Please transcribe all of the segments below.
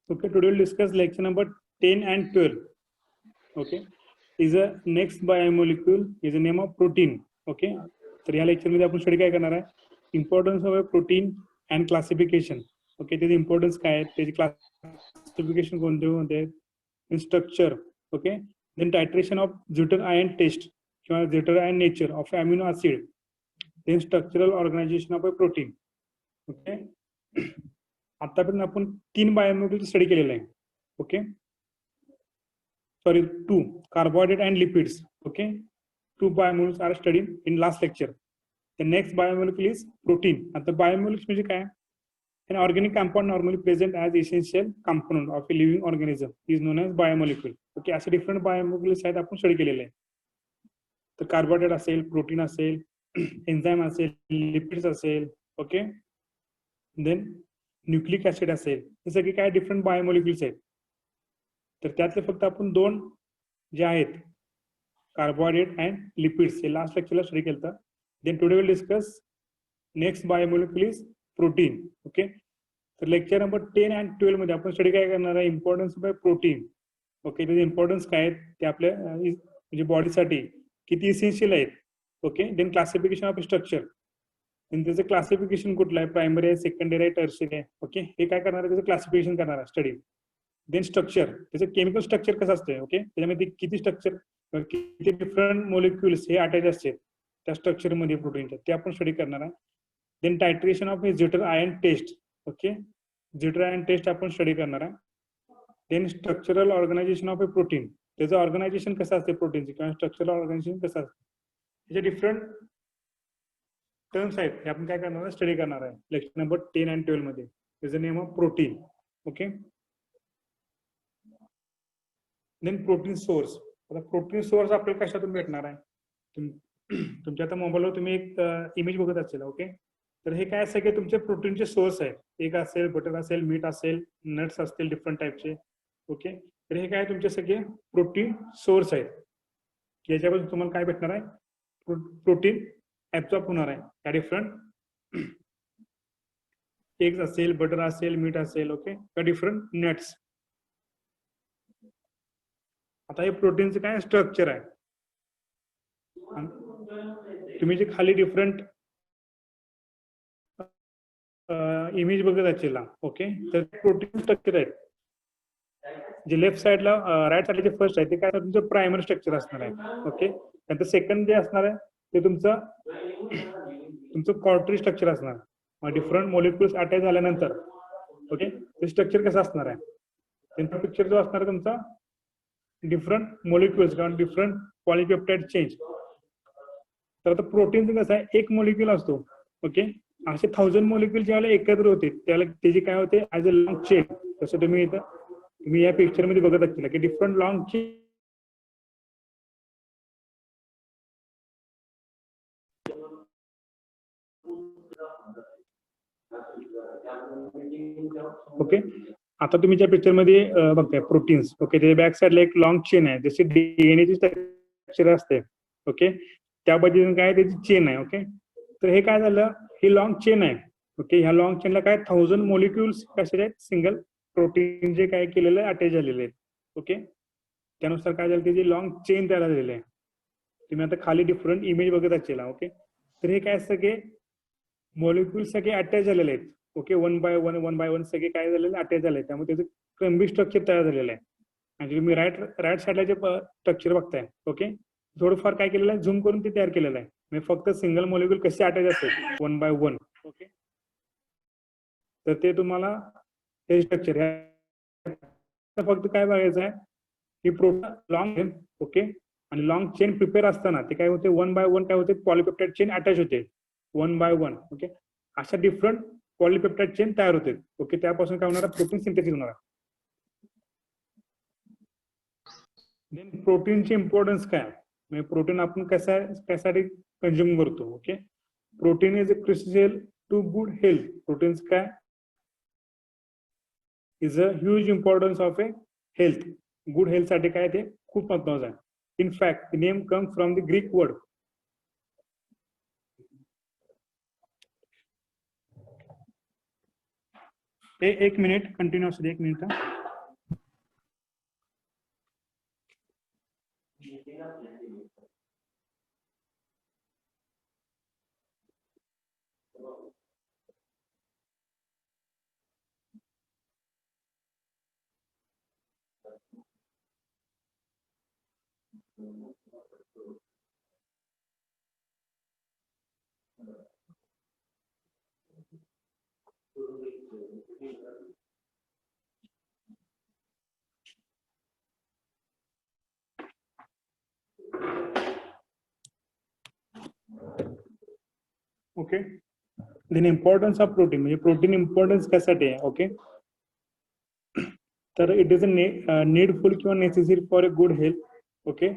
Okay, today we'll discuss lecture number 10 and 12. Okay, is a next biomolecule is a name of protein. Okay, तर या lecture मध्ये आपण study काय करणार आहे, importance of a protein and classification. Okay, त्याचे importance काय आहेत, त्याचे क्लासिफिकेशन कोणते कोणते आहेत, structure. Okay, then titration of zwitter ion test किंवा zwitter ion nature of amino acid, then structural organisation of a protein. Okay, आतापर्यंत आपण 3 बायोमॉलिक्यूल स्टडी केलेला आहे. Okay, sorry, 2 carbohydrate and lipids. Okay, 2 biomolecules are studied in last lecture. The next biomolecule is protein. And the biomolecules म्हणजे काय, an organic compound normally present as essential component of a living organism is known as biomolecule. Okay, असे different biomolecules आहेत, आपण study केलेले आहे. तर carbohydrate असेल, protein असेल, एन्झाइम असेल, लिपिड्स असेल. ओके, देन न्यूक्लिक ऍसिड असेल, हे सगळे काय डिफरंट बायोमॉलिक्युल्स आहेत. तर त्यातले फक्त आपण 2 जे आहेत, कार्बोहायड्रेट अँड लिपिड्स, हे लास्ट लेक्चरला स्टडी केलं. Then today will discuss next biomolecule is protein. Okay, तर लेक्चर नंबर 10 अँड 12 मध्ये आपण स्टडी काय करणार आहे, इम्पॉर्टन्स ऑफ प्रोटीन. ओके, त्याचे इम्पॉर्टन्स काय आहेत, ते आपल्या म्हणजे बॉडीसाठी किती इसेन्शियल आहेत. Okay, then classification of structure, त्याचं क्लासिफिकेशन कुठलं आहे, प्रायमरी आहे, सेकंडरी आहे, टर्शियरी आहे. ओके, हे काय करणार आहे, त्याचं क्लासिफिकेशन करणार आहे स्टडी. देन स्ट्रक्चर, त्याचं केमिकल स्ट्रक्चर कसं असतं. ओके, त्याच्यामध्ये किती स्ट्रक्चर, किती डिफरंट मोलिक्युल्स हे अटॅच असतात त्या स्ट्रक्चरमध्ये प्रोटीनच्या, ते आपण स्टडी करणार आहे. Then titration of zwitter ion test. Okay, zwitter ion test आपण स्टडी करणार आहे. Then structural organisation of a protein, त्याचं ऑर्गनायझेशन कसं असते प्रोटीनचे, किंवा स्ट्रक्चरल ऑर्गनायझेशन कसं असतं, त्याचे डिफरंट टर्म्स आहेत, हे आपण काय करणार आहे, स्टडी करणार आहे लेक्चर नंबर 10 अँड 12 मध्ये. त्याचं name of protein. Okay, then protein source. आता प्रोटीन सोर्स आपल्याला कशातून भेटणार आहे, तुमच्या आता मोबाईलवर तुम्ही एक इमेज बघत असेल. ओके, तर हे काय सगळे तुमचे प्रोटीनचे सोर्स आहेत. एक असेल, बटर असेल, मीठ असेल, नट्स असतील डिफरंट टाईपचे. ओके, तर हे काय तुमचे सगळे प्रोटीन सोर्स आहेत, याच्यापासून तुम्हाला काय भेटणार आहे, प्रोटीन ऍब्सॉर्ब होणार आहे. त्या डिफरंट एग्स असेल, बटर असेल, मीठ असेल. ओके, त्या डिफरंट नट्स. आता हे प्रोटीनचं काय स्ट्रक्चर आहे, तुम्ही जे खाली डिफरंट इमेज बघत असेल. ओके, तर प्रोटीन स्ट्रक्चर आहेत. जे लेफ्ट साइडला राईट साइडला जे फर्स्ट आहे ते काय तुमचं प्रायमरी स्ट्रक्चर असणार आहे. ओके, नंतर सेकंड जे असणार आहे ते तुमचं क्वार्टरी स्ट्रक्चर असणार. मग डिफरंट मोलिक्युल्स अटॅच झाल्यानंतर ओके ते स्ट्रक्चर कसं असणार आहे, त्यांचा पिक्चर जो असणार आहे तुमचा डिफरंट मोलिक्युल्स किंवा डिफरंट पॉलीपेप्टाइड चेंज. तर आता प्रोटीनचं कसं आहे, एक मोलिक्युल असतो. ओके, असे 1000 मोलिक्युल ज्यावेळेला एकत्र होते त्याला त्याची काय होते, ऍज अ लॉंग चेन. जसं तुम्ही या पिक्चर मध्ये बघत असाल की डिफरंट लॉंग चेन. ओके, आता तुम्ही ज्या पिक्चर मध्ये बघताय प्रोटीन्स. ओके, त्याच्या बॅक साइडला एक लॉंग चेन आहे, जशी डीएनएची स्ट्रक्चर असते. ओके, त्या पद्धतीने काय त्याची चेन आहे. ओके, तर हे काय झालं, ही लॉंग चेन आहे. ओके, ह्या लॉंग चेनला काय 1000 मोलिक्युल्स कसे आहेत, सिंगल प्रोटीन जे काय केलेलं आहे अटॅच झालेले आहेत. ओके, त्यानुसार काय झालं, त्याची लॉंग चेन तयार झालेली आहे. तुम्ही आता खाली डिफरंट इमेज बघत असेल. ओके, तर हे काय सगळे मॉलिक्युल सगळे अटॅच झालेले आहेत. ओके, वन बाय वन सगळे काय झालेले अटॅच झाले, त्यामुळे त्याचं क्रम्बी स्ट्रक्चर तयार झालेलं आहे. आणि तुम्ही राईट साईडला जे स्ट्रक्चर बघताय. ओके, थोडंफार काय केलेलं आहे, झूम करून ते तयार केलेलं आहे. म्हणजे फक्त सिंगल मॉलिक्युल कसे अटॅच असते वन बाय वन. ओके, तर ते तुम्हाला हे स्ट्रक्चर फक्त काय बघायचं आहे की प्रोटीन लॉंग. ओके, आणि लॉंग चेन प्रिपेअर असताना ते काय होते, वन बाय वन काय होते, पॉलीपेप्टाइड चेन अटॅच होते वन बाय वन. ओके, अशा डिफरंट पॉलीपेप्टाइड चेन तयार होते. ओके, त्यापासून काय होणार, प्रोटीन सिंथेसिस होणार. देन प्रोटीनचे इम्पॉर्टन्स काय, म्हणजे प्रोटीन आपण कशासाठी कंझ्युम करतो. Okay, protein is crucial to good health. Protein काय is a huge importance of a health. Good health साठी काय ते खूप महत्वाचं आहे. In fact the name come from the Greek word. एक मिनिट कंटिन्यू असू दे, एक minute. Okay, then importance of protein, म्हणजे प्रोटीन इम्पॉर्टन्स कशासाठी आहे. ओके, तर इट इज अ नीडफुल किंवा necessary for a good health. Okay,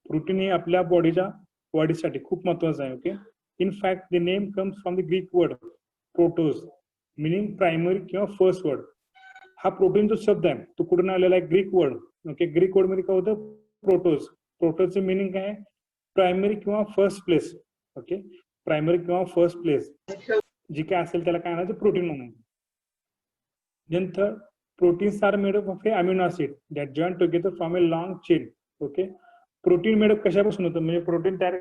protein हे आपल्या बॉडीसाठी खूप महत्वाचं आहे. Okay, in fact the name comes from the Greek word protos, meaning primary किंवा फर्स्ट वर्ड. हा प्रोटीन जो शब्द आहे तो कुठून आलेला आहे, Greek word. Okay, Greek word मध्ये काय होतं, प्रोटोज. प्रोटोजचं मिनिंग काय आहे, प्रायमरी किंवा फर्स्ट प्लेस. ओके, प्रायमरी किंवा फर्स्ट प्लेस जी काय असेल त्याला काय म्हणायचं, प्रोटीन म्हणायचं. Then third, proteins are made up of a amino acid that join together from a long chain. Okay, protein made up कशापासून होतं, म्हणजे प्रोटीन तयार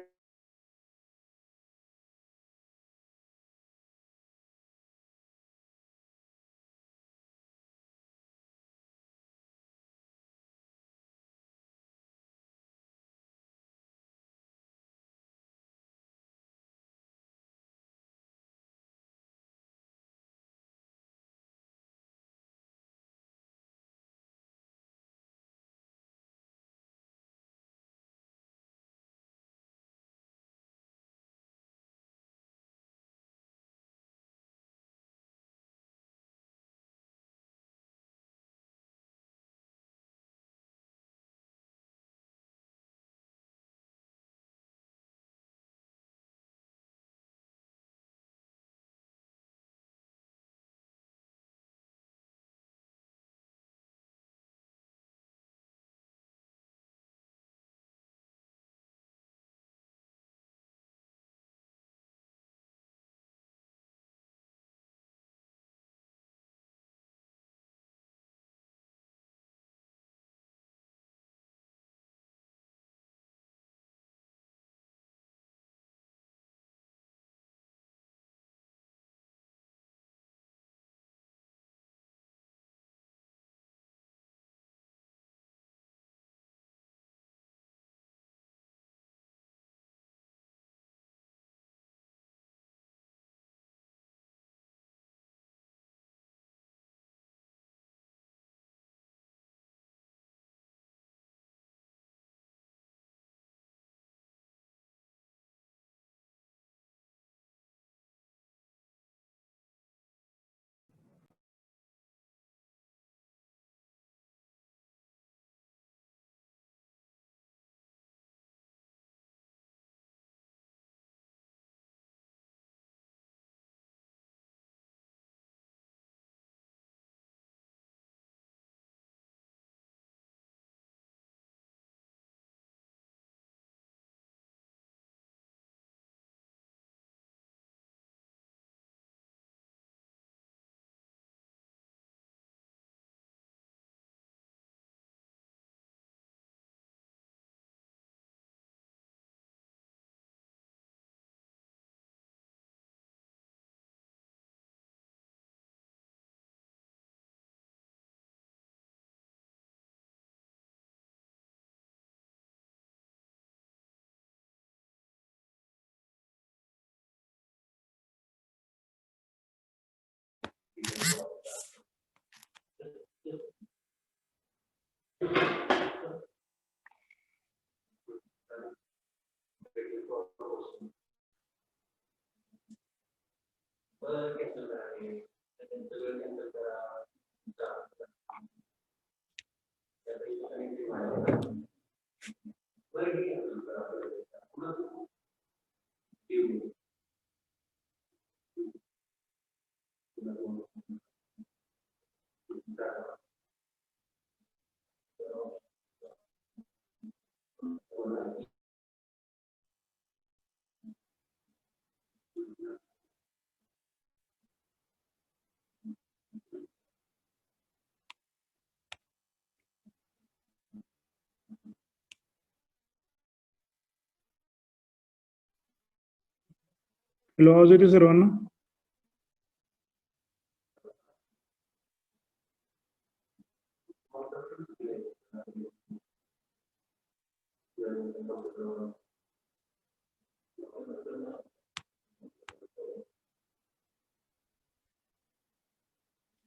आवाज येतो सर्वांना.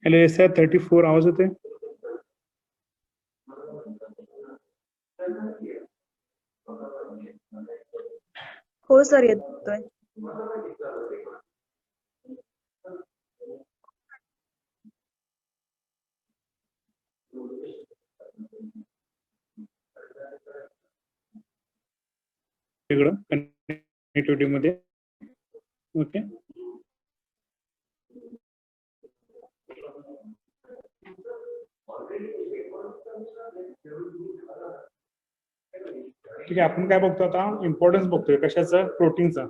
हॅलो एस आय 34 आवाज होते. हो सर येतोय. इकडं कनेक्टिव्हिटी मध्ये. ओके. ठीक आहे, आपण काय बघतो आता, इम्पॉर्टन्स बघतोय कशाचा, प्रोटीनचा.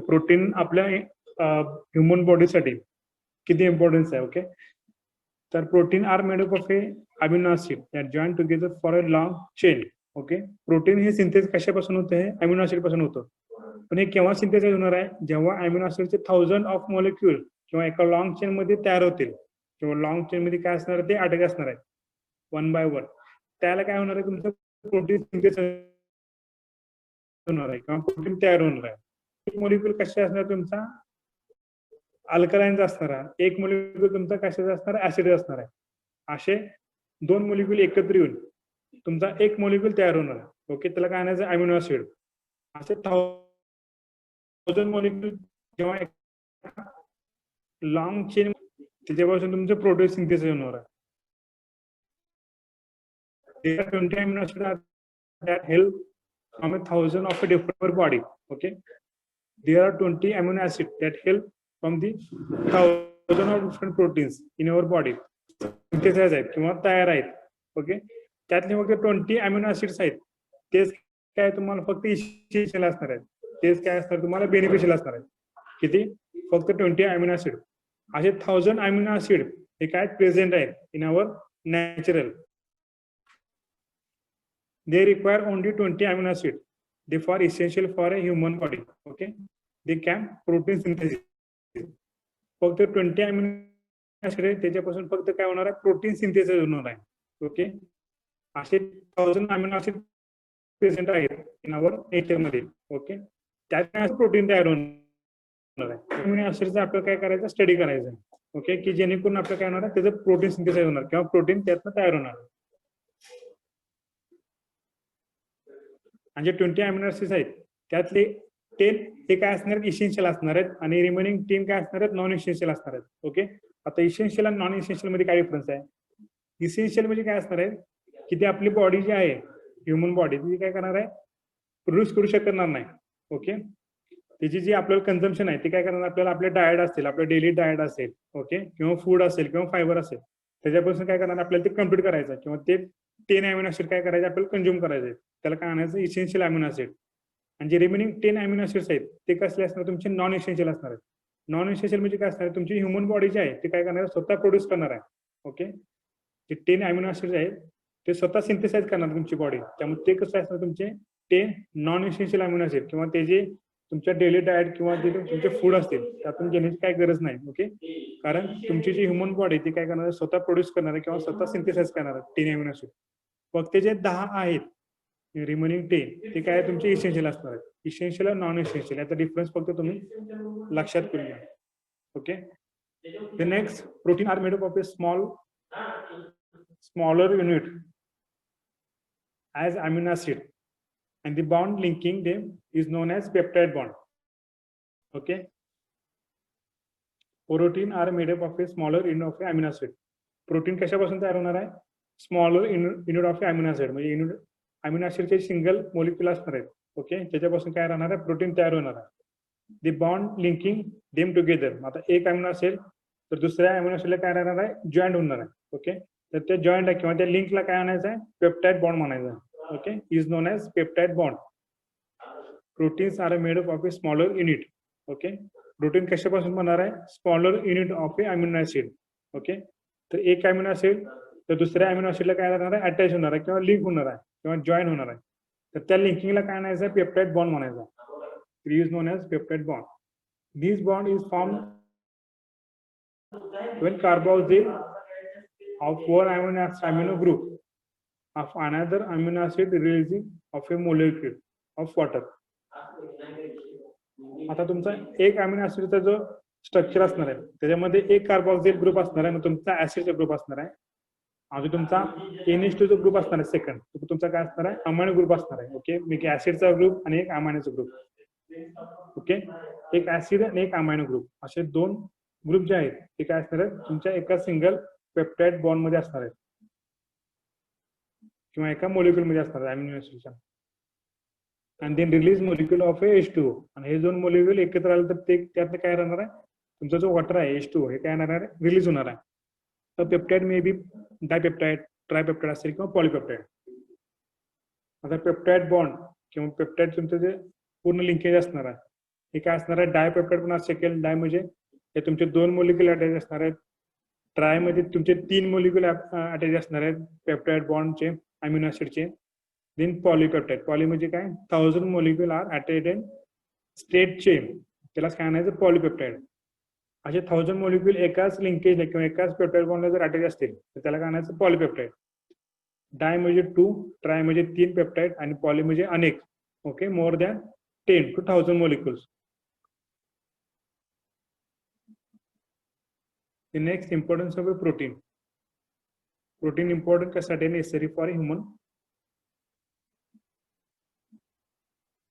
प्रोटीन आपल्या ह्युमन बॉडीसाठी किती इम्पॉर्टन्स आहे. ओके, तर protein are made up of a amino acid that join together for a long chain. Okay, protein हे सिंथेस कशापासून होतं, हे अमिनो ऍसिड पासून होतं. पण हे केव्हा सिंथेसाइज होणार आहे, जेव्हा अमिनो ऍसिडचे 1000 ऑफ मॉलिक्यूल किंवा एका लॉंग चेन मध्ये तयार होतील, किंवा लॉंग चेन मध्ये काय असणार आहे, ते अटॅक असणार आहे 1 बाय 1. त्याला काय होणार आहे, तुमचं प्रोटीन सिंथेसाइज होणार आहे किंवा प्रोटीन तयार होणार आहे. एक मॉलिक्यूल कशा असणार तुमचा, अल्कलाइनचा असणार आहे, एक मॉलिक्यूल तुमचा कशाचा असणार आहे, ऍसिड असणार आहे. असे 2 मॉलिक्यूल एकत्र येऊन तुमचा एक मॉलिक्यूल तयार होणार आहे. ओके, त्याला काय म्हणायचं, अमिनो ऍसिड. असे 1000 मॉलिक्यूल जेव्हा लॉंग चेन, त्याच्यापासून तुमचं प्रोटीन सिंथेसाइज होणार आहे. 20 amino acids that help from 1000 of a different body. Okay, there are 20 amino acids that help from the 1000 of different proteins in our body. Synthesize आहेत किंवा तयार आहेत. ओके, त्यातले फक्त 20 अमिनो ऍसिड्स आहेत, तेच काय तुम्हाला फक्त इसेन्शियल असणार आहेत, तेच काय असणार तुम्हाला बेनिफिशियल असणार आहे. किती, फक्त 20 अमिनो ऍसिड. असे 1000 अमिनो ऍसिड हे काय प्रेझेंट आहेत in our natural. They require only 20 amino acids. They are essential for a human body. Okay, they can protein synthesis. फक्त 20 amino acids आहे, त्याच्यापासून फक्त काय होणार आहे, प्रोटीन सिंथेसिस होणार आहे. ओके, असे 1000 अमिनो ऍसिड प्रेझेंट आहेत इन अवर नेचर मध्ये. ओके, त्यात प्रोटीन तयार होणार आहे. अमिनो ऍसिडचा आपल्याला काय करायचं, स्टडी करायचं. ओके, की जेणेकरून आपल्याला काय होणार आहे, त्याचं प्रोटीन सिंथेसाइज होणार किंवा प्रोटीन त्यातनं तयार होणार. आणि जे 20 अमिनो ऍसिड्स आहेत त्यातले 10 हे काय असणार, इसेन्शियल असणार आहेत, आणि रिमेनिंग 10 काय असणार आहेत, नॉन इसेन्शियल असणार आहेत. ओके, आता इसेन्शियल आणि नॉन इसेन्शियल मध्ये काय डिफरन्स आहे. इसेन्शियल म्हणजे काय असणार आहे, की ती आपली बॉडी जी आहे, ह्युमन बॉडी, ती काय करणार आहे, प्रोड्यूस करू शकणार नाही. ओके, त्याची जी आपल्याला कन्झम्पशन आहे, ती काय करणार, आपल्याला आपले डाएट असतील, आपलं डेली डाएट असेल, ओके, किंवा फूड असेल किंवा फायबर असेल, त्याच्यापासून काय करणार, आपल्याला ते कम्प्लीट करायचं किंवा ते 10 अमिनो ऍसिड काय करायचे, आपल्याला कंझ्युम करायचे. त्याला काय आणायचं, इसेन्शियल अमिनो ऍसिड. आणि जे रिमेनिंग 10 अमिनो ऍसिड्स आहेत ते कसले असणार, तुमचे नॉन इसेन्शियल असणार आहेत. नॉन इसेन्शियल म्हणजे काय असणार, तुमची ह्युमन बॉडी जी आहे ते काय करणार, स्वतः प्रोड्यूस करणार आहे. ओके, जे 10 अमिनो ऍसिड्स आहेत ते स्वतः सिंथेसाइज करणार तुमची बॉडी. त्यामुळे ते कसं असणार, तुमचे 10 नॉन इसेन्शियल अमिनो ऍसिड किंवा ते जे तुमच्या डेली डाएट किंवा जे तुमचे फूड असतील त्यातून घेण्याची काय गरज नाही. ओके, कारण तुमची जी ह्युमन बॉडी ती काय करणार, स्वतः प्रोड्यूस करणार आहे किंवा स्वतः सिंथेसाइज करणार आहे 10 अमिनो ऍसिड. फक्त जे 10 आहेत रिमेनिंग 10 ते काय तुमचे इसेन्शियल असणार आहेत. इसेन्शियल आणि नॉन इसेन्शियल याचा डिफरन्स फक्त तुम्ही लक्षात करून घ्या. Okay, the next, protein are made up of a smaller unit as amino acid, and the bond linking them is known as peptide bond. Okay, protein are made up of a smaller unit of amino acid. Protein कशापासून तयार होणार आहे, smaller unit of amino acid, म्हणजे unit amino ऍसिडचे single molecule असणार आहेत. Okay, त्याच्यापासून काय राहणार आहे, प्रोटीन तयार होणार आहे. दी बॉन्ड लिंकिंग देम टुगेदर. आता एक अमिनो असेल तर दुसऱ्या अमिनो ऍसिडला काय राहणार आहे, जॉईंट होणार आहे. ओके, तर त्या जॉईंट किंवा त्या लिंकला काय आणायचं आहे, पेप्टाइड बॉन्ड म्हणायचं आहे. Okay, is known as peptide bond. Proteins are made up of a smaller unit. Okay, protein कशापासून बनणार आहे, smaller unit of a amino acid. Okay, तर एक अमिनो ऍसिड तर दुसऱ्या अमिनो ऍसिडला काय राहणार आहे, अटॅच होणार आहे किंवा लिंक होणार आहे किंवा जॉईन होणार आहे. तर त्या लिंकिंगला काय आणायचं आहे, पेप्टाइड बॉन्ड म्हणायचा. Is known as peptide bond. This bond is form when carboxyl of one amino group of another amino acid releasing of a molecule of water. आता तुमचा एक अमिनो ऍसिडचा जो स्ट्रक्चर असणार आहे त्याच्यामध्ये एक कार्बोक्सिल ग्रुप असणार आहे आणि तुमचा ऍसिडचा ग्रुप असणार आहे. अजून तुमचा NH2 जो ग्रुप असणार आहे सेकंड तो तुमचा काय असणार आहे अमायनो ग्रुप असणार आहे. ओके, मी ऍसिडचा ग्रुप आणि एक अमायनोचा ग्रुप. ओके, एक ऍसिड आणि एक अमायनो ग्रुप असे दोन ग्रुप जे आहेत ते काय असणार आहेत तुमच्या एका सिंगल पेप्टाइड बॉन्ड मध्ये असणार आहेत किंवा एका मॉलिक्यूल मध्ये असणार आहे अमिनो ऍसिडच्या. आणि then release molecule of H2O. आणि हे दोन मॉलिक्यूल एकत्र आले तर ते त्यातलं काय राहणार आहे तुमचा जो वॉटर आहे H2O हे काय येणार आहे रिलीज होणार आहे. तर पेप्टाइड मे बी डायपेप्टाइड, ट्रायपेप्टाइड असेल किंवा पॉलिपेप्टाइड. आता पेप्टाइड बॉन्ड किंवा पेप्टाइड तुमचं जे पूर्ण लिंकेज असणार आहे हे काय असणार आहे डायपेप्टाइड पण असू शकेल. डाय म्हणजे हे तुमचे दोन मॉलिक्यूल अटॅच असणार आहेत. ट्राय मध्ये तुमचे 3 मॉलिक्यूल अटॅच असणार आहेत पेप्टाइड बॉन्डचे अमिनो ऍसिडचे. देन पॉलिपेप्टाइड, पॉली म्हणजे काय 1000 molecule are attach in straight chain, त्याला काय म्हणायचं पॉलिपेप्टाइड. असे 1000 मॉलिक्यूल एकाच लिंकेज किंवा एकाच पेप्टाइड बॉन्डला जर अटॅच असतील तर त्याला काय म्हणायचं पॉलिपेप्टाइड. डाय म्हणजे 2, ट्राय म्हणजे 3 पेप्टाइड आणि पॉली म्हणजे अनेक. Okay, more than 10 to 1000 molecules. The next importance of a protein. Protein important कशासाठी necessary for a human.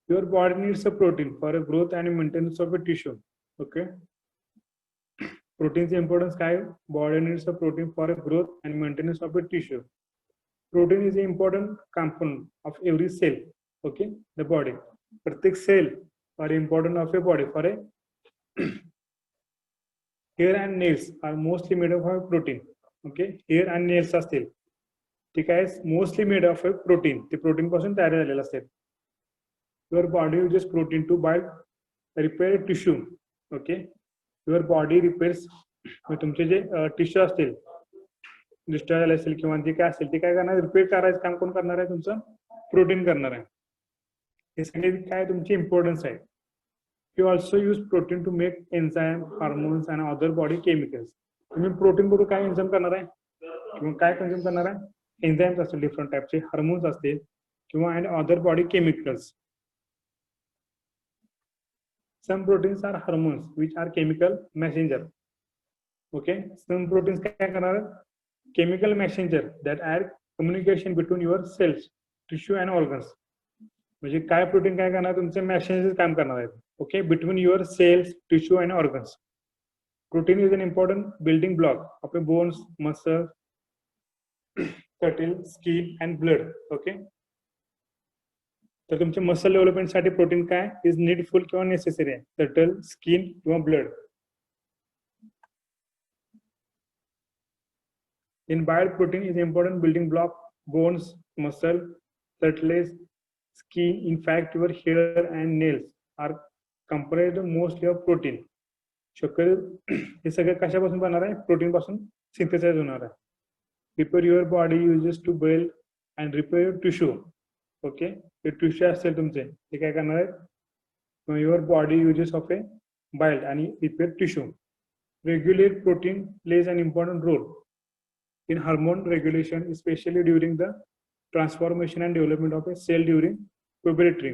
Your body needs a protein for a growth and maintenance of a tissue. Okay. Protein's importance काय body needs a protein for a growth and maintenance of a tissue. Protein is an important component of every cell. Okay, the body. प्रत्येक sale are important of a body for a hair and nails are mostly made of a protein. Okay, hair and nails असतील ठीक आहे mostly made of a protein, ते protein पासून तयार झालेलं असते. Your body uses protein to by repair tissue. Okay, your body repairs तुमचे जे टिश्यू असतील डिस्ट्रॉय झाले असेल किंवा जे काय असेल ते काय करणार रिपेअर करायचं काम कोण करणार आहे तुमचं प्रोटीन करणार आहे. हे सगळे काय तुमची इम्पॉर्टन्स आहे. You also use protein to make enzyme, hormones and other body chemicals. तुम्ही प्रोटीन बरोबर काय एन्झाईम करणार आहे किंवा काय कन्झ्युम करणार आहे एन्झाईम्स असतील डिफरंट टाईपचे, हार्मोन्स असतील किंवा and other body chemicals. Some proteins are hormones which are chemical messenger. Okay, some proteins काय करणार chemical messenger that add communication between your cells, tissue and organs. म्हणजे काय प्रोटीन काय करणार तुमचे मॅसेंजर काम करणार आहेत. Okay, between your cells, tissue and organs. Protein is an important building block of a bones, muscle, cartilage, skin and blood. Okay, तर तुमच्या मसल डेव्हलपमेंटसाठी प्रोटीन काय इज नीडफुल किंवा नेसेसरी आहे, कटल, स्किन किंवा blood. In build protein is important building block, bones, muscle, cartilage, skin. In fact, your hair and nails are comprised mostly of protein. शक्यतो हे सगळं कशापासून बनणार आहे प्रोटीन पासून सिंथेसाइज होणार आहे. Repair your body uses to build and repair your tissue. Okay, ते टिश्यू असतील तुमचे ते काय करणार आहेत your body uses of a build आणि repair tissue. Regulate protein plays an important role in hormone regulation, especially during the transformation and development of a cell during puberty.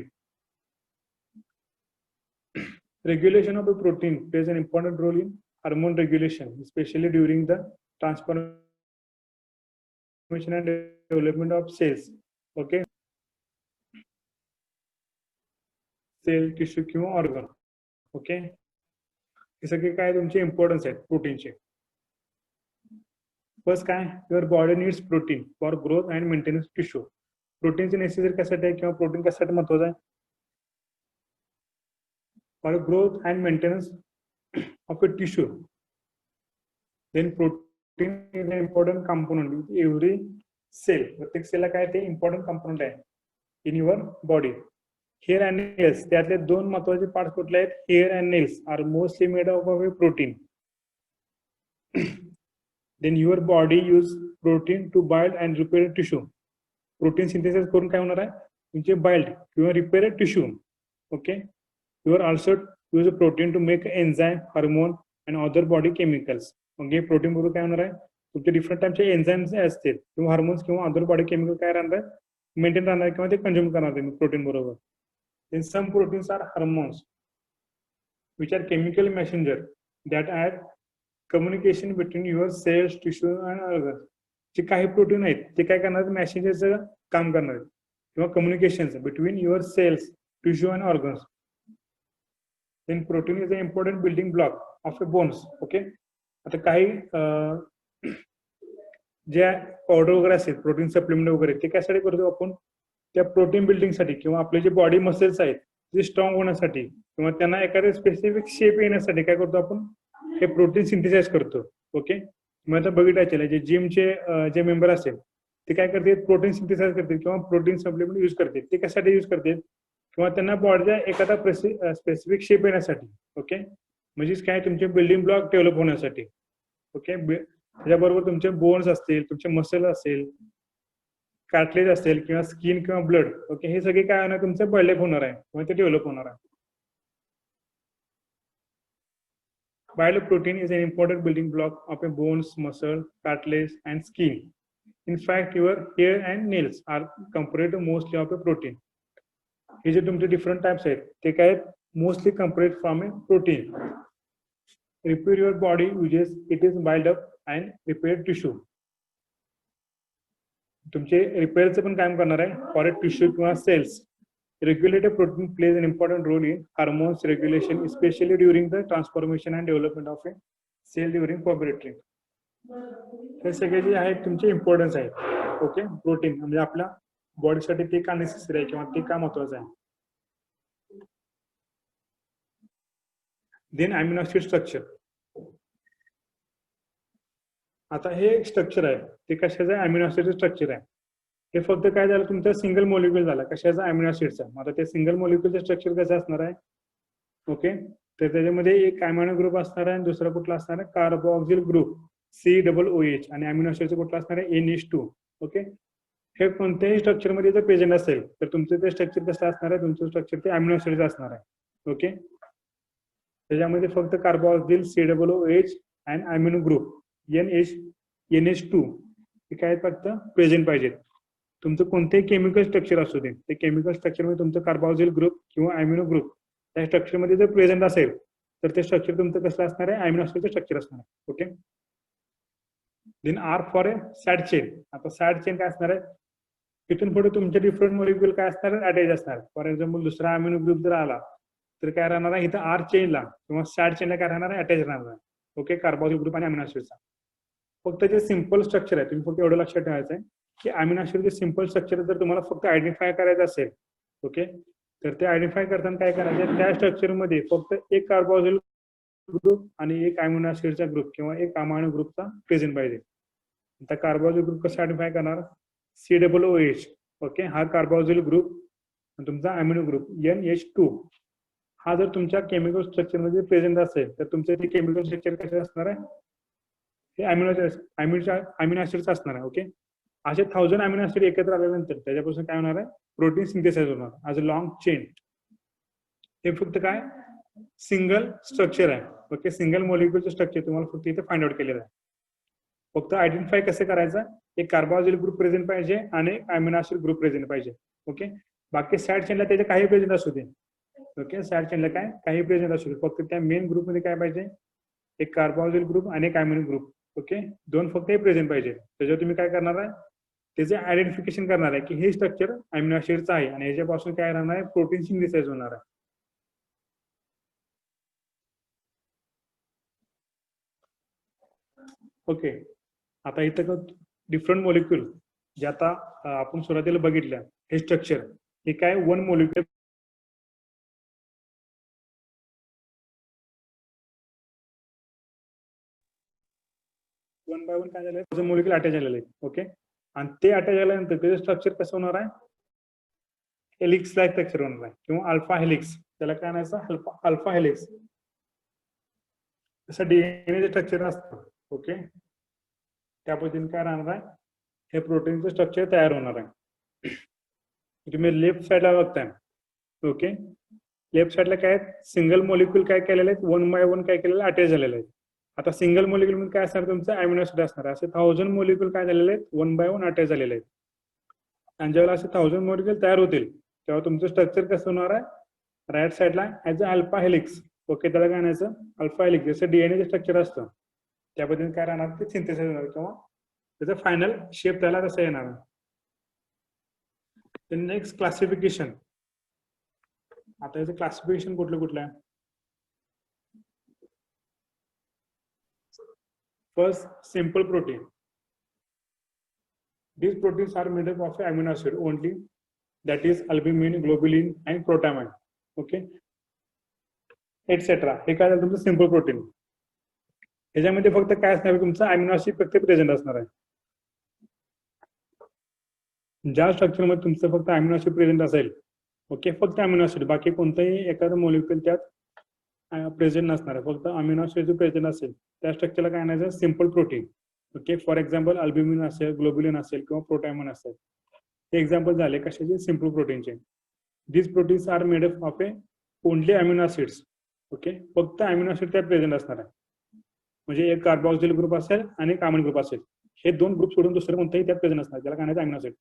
Regulation of a protein plays an important role in hormone regulation, especially during the transformation and development of cells. Okay, cell, tissue किंवा organ. Okay, हे सगळे काय तुमचे importance आहेत प्रोटीनचे. First काय your body needs protein for growth and maintenance tissue. प्रोटीनचे necessary कशासाठी आहे किंवा प्रोटीन कशासाठी महत्वाचं आहे for growth and maintenance of a tissue. Then protein is a important component every cell. प्रत्येक सेलला काय ते इम्पॉर्टंट कंपोनंट आहे in your body. Hair and nails त्यातले दोन महत्वाचे पार्ट कुठले आहेत hair and nails are mostly made of a protein. Then your body use protein to build and repair tissue. Protein synthesis करून काय होणार आहे तुमचे build किंवा repair tissue. Okay, you are also use a protein to make enzyme, hormone and other body chemicals. Okay, protein बरोबर काय होणार आहे तुमचे डिफरंट टाईपचे एन्झाईम्स असतील किंवा हार्मोन्स किंवा अदर बॉडी केमिकल काय राहणार मेंटेन राहणार किंवा ते कंझ्युम करणार तुम्ही प्रोटीन बरोबर. In some proteins are hormones which are chemical messenger that add communication between your cells tissue and organs. जे काही प्रोटीन आहेत ते काय करणार मेसेंजरचं काम करणार किंवा communication between your cells tissue and organs. Then protein is a important building block of a bones. Okay, आता काही जे पावडर वगैरे असेल प्रोटीन सप्लिमेंट वगैरे ते कशासाठी करतो आपण त्या प्रोटीन बिल्डिंगसाठी किंवा आपले जे बॉडी मसल्स आहेत ते स्ट्रॉंग होण्यासाठी किंवा त्यांना एखाद्या स्पेसिफिक शेप येण्यासाठी काय करतो आपण हे प्रोटीन सिंथेसाइज करतो. ओके, मग आता बघितलं जे जिमचे जे मेंबर असेल ते काय करतात प्रोटीन सिंथेसाइज करतात किंवा प्रोटीन सप्लिमेंट यूज करतात. ते कशासाठी यूज करतात किंवा त्यांना बॉडीच्या एखादा स्पेसिफिक शेप येण्यासाठी. ओके, म्हणजेच काय तुमचे बिल्डिंग ब्लॉक डेव्हलप होण्यासाठी. ओके, त्याच्याबरोबर तुमचे बोन्स असतील तुमचे मसल असेल कार्टलेज असेल किंवा स्किन किंवा ब्लड. ओके, हे सगळे काय होणार तुमचं बिल्डअप होणार आहे किंवा ते डेव्हलप होणार आहे. Bile protein is an important building block of a bones, muscle, cartilage, and skin. In fact, your hair and nails are composed mostly of a protein. हे जे तुमचे डिफरंट टाइप्स आहेत ते काय mostly component from a protein. Repair your body uses it is built up and repair tissue. तुमचे रिपेअरचं पण काम करणार आहे फॉर ए टिश्यू किंवा cells. Regulated protein plays an important role in hormones regulation, especially during the transformation and development of a cell during puberty. हे सगळे जे आहेत तुमचे इम्पॉर्टन्स आहेत. ओके, प्रोटीन म्हणजे आपल्या बॉडीसाठी ते का नेसेसरी आहे किंवा ते का महत्वाचं आहे. Then amino acid structure. आता हे स्ट्रक्चर आहे ते कशाचं अमिनो ऍसिडचं स्ट्रक्चर आहे. हे फक्त काय झालं तुमचं सिंगल मॉलिक्युल झाला कशाचा अमिनो ऍसिडचा. आता ते सिंगल मॉलिक्युलचं स्ट्रक्चर कसं असणार आहे. ओके, तर त्याच्यामध्ये एक अमिनो ग्रुप असणार आहे आणि दुसरा कुठला असणार आहे कार्बोक्सिल ग्रुप COOH आणि अमिनो ऍसिडचं कुठला असणार आहे NH2. ओके, हे कोणत्याही स्ट्रक्चर मध्ये जर प्रेझेंट असेल तर तुमचं ते स्ट्रक्चर कसं असणार आहे तुमचं स्ट्रक्चर ते अमिनो ऍसिडचं असणार आहे. ओके, त्याच्यामध्ये फक्त कार्बोक्सिल COOH आणि अमिनो ग्रुप NH2 हे काय फक्त प्रेझेंट पाहिजेत. तुमचं कोणतेही केमिकल स्ट्रक्चर असू दे ते केमिकल स्ट्रक्चर मध्ये तुमचं कार्बोक्सिल ग्रुप किंवा अमिनो ग्रुप त्या स्ट्रक्चर मध्ये जर प्रेझेंट असेल तर ते स्ट्रक्चर तुमचं कसं असणार आहे अमिनो ऍसिडचं स्ट्रक्चर असणार आहे. Okay, then R for a side chain. आता सॅड चेन काय असणार आहे तिथून पुढे तुमचे डिफरंट मॉलिक्युल काय असणार अटॅच असणार. फॉर एक्झाम्पल दुसरा अमिनो ग्रुप जर आला तर काय राहणार आहे इथं R चेनला किंवा सॅड चेनला काय राहणार आहे अटॅच राहणार आहे. ओके, कार्बोक्सिल ग्रुप आणि अमिनो ऍसिडचा. फक्त जे सिंपल स्ट्रक्चर आहे तुम्ही फक्त एवढं लक्षात ठेवायचं आहे की अमिनो ऍसिडचे सिंपल स्ट्रक्चर जर तुम्हाला फक्त आयडेंटिफाय करायचं असेल ओके तर ते आयडेंटिफाय करताना काय करायचं त्या स्ट्रक्चर मध्ये फक्त एक कार्बोक्सिल ग्रुप आणि एक अमिनो ऍसिडचा ग्रुप किंवा एक अमिनो ग्रुपचा प्रेझेंट पाहिजे. आता कार्बोक्सिल ग्रुप कसं आयडेंटिफाय करणार COOH. ओके, हा कार्बोक्सिल ग्रुप तुमचा अमिनो ग्रुप NH2 हा जर तुमच्या केमिकल स्ट्रक्चर मध्ये प्रेझेंट असेल तर तुमचं ते केमिकल स्ट्रक्चर कसं असणार आहे हे अमिनो ऍसिडचं असणार आहे. ओके, असे 1000 अमिनो ऍसिड एकत्र आल्यानंतर त्याच्यापासून काय होणार आहे प्रोटीन सिंथेसाइज होणार ॲज अ लॉंग चेन. हे फक्त काय सिंगल स्ट्रक्चर आहे. ओके, सिंगल मॉलिक्युलचं स्ट्रक्चर तुम्हाला फक्त इथे फाइंड आउट केलेलं आहे. फक्त आयडेंटिफाय कसं करायचं एक कार्बोक्सिल ग्रुप प्रेझेंट पाहिजे आणि एक अमिनो ऍसिड ग्रुप प्रेझेंट पाहिजे. ओके, बाकी सॅड चेनला त्याचे काही प्रेझेंट असू दे. ओके, सॅड चेनला काय काही प्रेझेंट असू दे फक्त त्या मेन ग्रुपमध्ये काय पाहिजे एक कार्बोक्सिल ग्रुप आणि एक अमिनो ग्रुप. ओके, दोन फक्त हे प्रेझेंट पाहिजे. त्याच्यावर तुम्ही काय करणार आहे त्याचे आयडेंटिफिकेशन करणार आहे की हे स्ट्रक्चर अमिनो ऍसिडचं आहे आणि ह्याच्यापासून काय राहणार आहे प्रोटीन सिंथेसाइज होणार आहे. ओके, आता इथं डिफरंट मॉलिक्युल जे आता आपण सुरुवातीला बघितलं हे स्ट्रक्चर हे काय one molecule one by one काय झालं मॉलिक्युल अटॅच झालेलं आहे. ओके, आणि ते अटॅच झाल्यानंतर त्याचं स्ट्रक्चर कसं होणार आहे हेलिक्स लाईक स्ट्रक्चर होणार आहे किंवा अल्फा हेलिक्स. त्याला काय म्हणायचं अल्फा हेलिक्स. तसं DNA स्ट्रक्चर असतं. ओके, त्या पद्धतीने काय राहणार आहे हे प्रोटीनचं स्ट्रक्चर तयार होणार आहे. तुम्ही लेफ्ट साईडला बघताय. ओके, लेफ्ट साईडला काय सिंगल मॉलिक्युल काय केलेलं आहे वन बाय वन काय केलेलं अटॅच झालेलं आहे. आता सिंगल मॉलिक्युल मध्ये काय असणार तुमचं अॅमिनो ऍसिड असणार असे 1000 मॉलिक्युल काय झालेले आहेत 1 by 1 अटॅच झालेले आहेत. आणि ज्यावेळेला असे 1000 मॉलिक्युल तयार होतील तेव्हा तुमचं स्ट्रक्चर कसं होणार आहे राईट साईडला as a alpha helix. Okay, त्याला काय म्हणायचं अल्फा हेलिक्स. जसं डीएनए स्ट्रक्चर असतं त्या पद्धतीने काय राहणार ते सिंथेसिस होणार किंवा त्याचा फायनल शेप त्याला कसं येणार. Next classification. आता याचं क्लासिफिकेशन कुठलं आहे. First, simple protein. These proteins are made up of amino acid only, that is albumin, globulin, and protamine. Okay, etc. हे काय झालं तुमचं सिम्पल प्रोटीन. ह्याच्यामध्ये फक्त काय असणार तुमचं अमिनो ऍसिड फक्त प्रेझेंट असणार आहे. ज्या स्ट्रक्चर मध्ये तुमचं फक्त अमिनो ऍसिड प्रेझेंट असेल, ओके, फक्त अमिनो ऍसिड, बाकी कोणताही एखादं मॉलिक्युल त्यात प्रेझेंट नसणार आहे, फक्त अमिनो ऍसिड प्रेझेंट असेल त्या स्ट्रक्चरला काय म्हणायचं simple protein. Okay, for example albumin असेल, ग्लोबुलिन असेल किंवा प्रोटायमन असेल, हे एक्झाम्पल झाले कशाचे सिम्पल प्रोटीनचे. These proteins are made up of only amino acids. Okay, फक्त अमिनो ऍसिड त्यात प्रेझेंट असणार आहे. म्हणजे एक कार्बोक्सिल ग्रुप असेल आणि एक अमिनो ग्रुप असेल, हे दोन ग्रुप सोडून दुसरं कोणताही त्यात प्रेझेंट असणार, त्याला काय म्हणायचं अमिनो ऍसिड.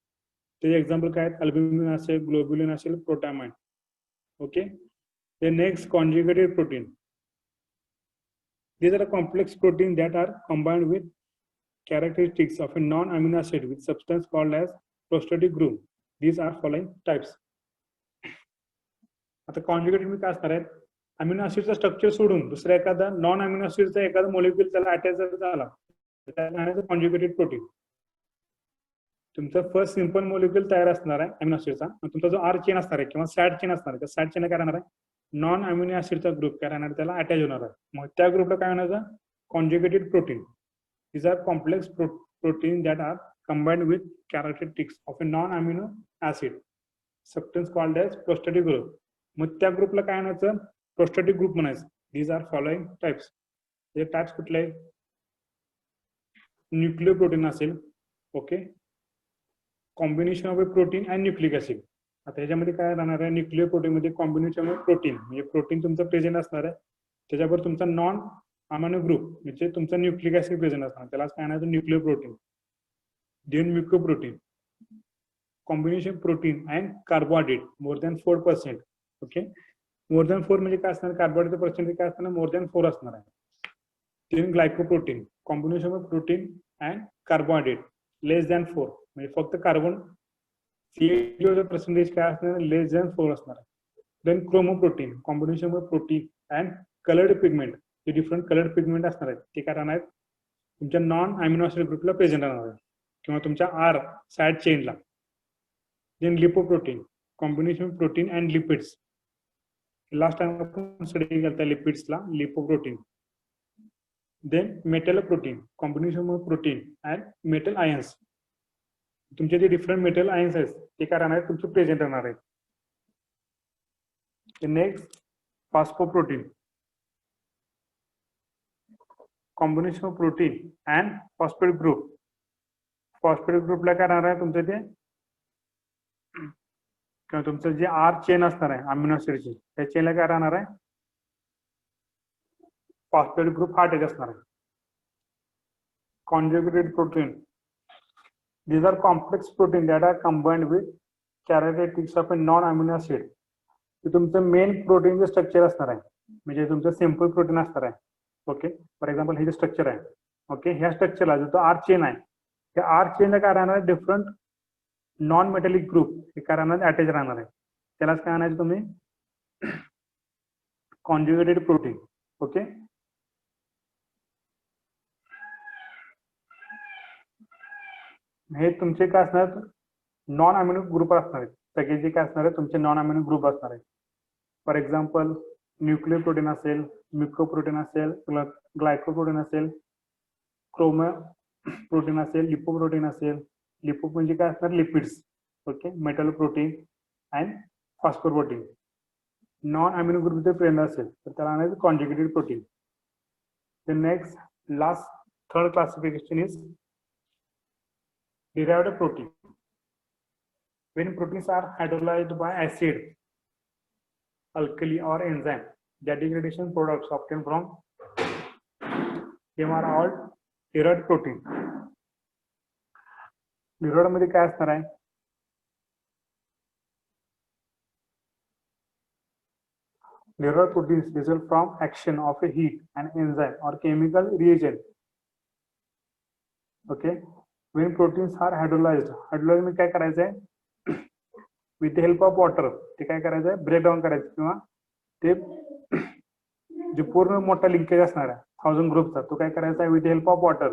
त्याचे एक्झाम्पल काय आहेत अल्ब्युमिन असेल, ग्लोबुलिन असेल, protamine. Okay, the next conjugated protein. These are complex proteins that are combined with characteristics of a non-amino acid with substance called as prosthetic group. These are following types. आता conjugated मध्ये काय असणार आहे amino ऍसिडचा structure सोडून दुसऱ्या एखादा non amino ऍसिडचा एखादा molecule त्याला अटॅच जर झाला तर त्याला म्हणायचं कॉन्जुगेटेड प्रोटीन. तुमचा फर्स्ट सिंपल मॉलिक्युल तयार असणार आहे अमिनो ऍसिडचा, तुमचा जो आर चेन असणार आहे किंवा सॅड चेन असणार आहे, त्या सॅड चेन काय राहणार आहे नॉन अमिनो ऍसिडचा ग्रुप काय राहणार त्याला अटॅच होणार आहे. मग त्या ग्रुपला काय म्हणायचं conjugated protein. These are complex proteins that are combined with characteristics of a non-amino acid substance called as prosthetic group. मग त्या ग्रुपला काय म्हणायचं प्रोस्टॅटिक ग्रुप म्हणायचं. These are following types. हे टाइप्स कुठले न्यूक्लियर प्रोटीन असेल. Okay, combination of a protein and nucleic acid. आता ह्याच्यामध्ये काय राहणार आहे न्यूक्लियर प्रोटीन मध्ये कॉम्बिनेशन ऑफ प्रोटीन म्हणजे प्रोटीन तुमचं प्रेझेंट असणार आहे, त्याच्यावर तुमचा नॉन अमिनो ग्रुप म्हणजे तुमचा न्यूक्लिक ऍसिड प्रेझेंट असणार, त्यालाच काय म्हणायचं nuclear protein. Then mucoprotein, combination protein and carbohydrate more than 4%. Okay, more than 4 म्हणजे काय असणार कार्बोहायड्रेट पर्सेंटेज काय असणार मोर दॅन 4 असणार आहे. Then glycoprotein, combination of protein and carbohydrate less than 4 म्हणजे फक्त कार्बन सीएचओ पर्सेंटेज काय असणार लेस दॅन 4 असणार आहे. Then chromoprotein, combination of protein and coloured pigment, जे डिफरंट कलर्ड पिगमेंट असणार आहेत ते काय राहणार आहेत तुमच्या नॉन अमिनो ऍसिड ग्रुपला प्रेझेंट राहणार आहे किंवा तुमच्या आर सॅड चेनला. Then lipoprotein, combination protein and lipids. Last time आपण स्टडी केला लिपिड्सला lipoprotein. Then metal protein, combination of protein and metal ions. तुमचे जे डिफरंट मेटल आयन्स आहेत ते काय राहणार आहेत तुमचे प्रेझेंट राहणार आहेत. Next phosphoprotein, combination of protein and phosphate group. Phosphate ग्रुपला काय राहणार आहे तुमचं ते किंवा तुमचं जे आर चेन असणार आहे अमिनो ऍसिडची त्या चेनला काय राहणार आहे फॉस्फेट ग्रुप हा अटॅच असणार आहे. Conjugated protein, these are complex protein that are combined with characteristics of a non-amino acid. ते तुमचं मेन प्रोटीनचं स्ट्रक्चर असणार आहे म्हणजे तुमचं सिम्पल प्रोटीन असणार आहे. ओके, फॉर एक्झाम्पल हे जे स्ट्रक्चर आहे, ओके, ह्या स्ट्रक्चरला जो तो आर चेन आहे त्या आर चेनला काय राहणार आहे डिफरंट नॉन मेटॅलिक ग्रुप हे काय राहणार अटॅच राहणार आहे, त्यालाच काय आणायचं तुम्ही कॉन्जुगेटेड प्रोटीन. ओके, हे तुमचे काय असणार नॉन अमिनो ग्रुप असणार आहेत, सगळे जे काय असणार आहे तुमचे नॉन अमिनो ग्रुप असणार आहेत. फॉर एक्झाम्पल न्यूक्लियर प्रोटीन असेल, म्युकोप्रोटीन असेल, ग्लायकोप्रोटीन असेल, क्रोमो प्रोटीन असेल, लिपोप्रोटीन असेल. लिपो म्हणजे काय असणार lipids. Okay, metal protein and phosphoprotein. Non amino group जर प्रेझेंट असेल तर त्याला आणायचं conjugated protein. The next last third classification is derived protein. When proteins are hydrolyzed by acid, alkali or enzyme, the degradation products obtained from same are all derived protein. Derived मध्ये काय असणार आहे? Derived proteins result from action of a heat, an enzyme, or chemical reagent. Okay. When proteins are hydrolyzed, hydrolyzed में काय करायचं आहे? With the help of water, ते काय करायचं आहे? ब्रेक डाऊन करायचं किंवा ते जे पूर्ण मोठा लिंकेज असणार आहे 1000 ग्रुपचा, तो काय करायचा आहे? विथ हेल्प ऑफ वॉटर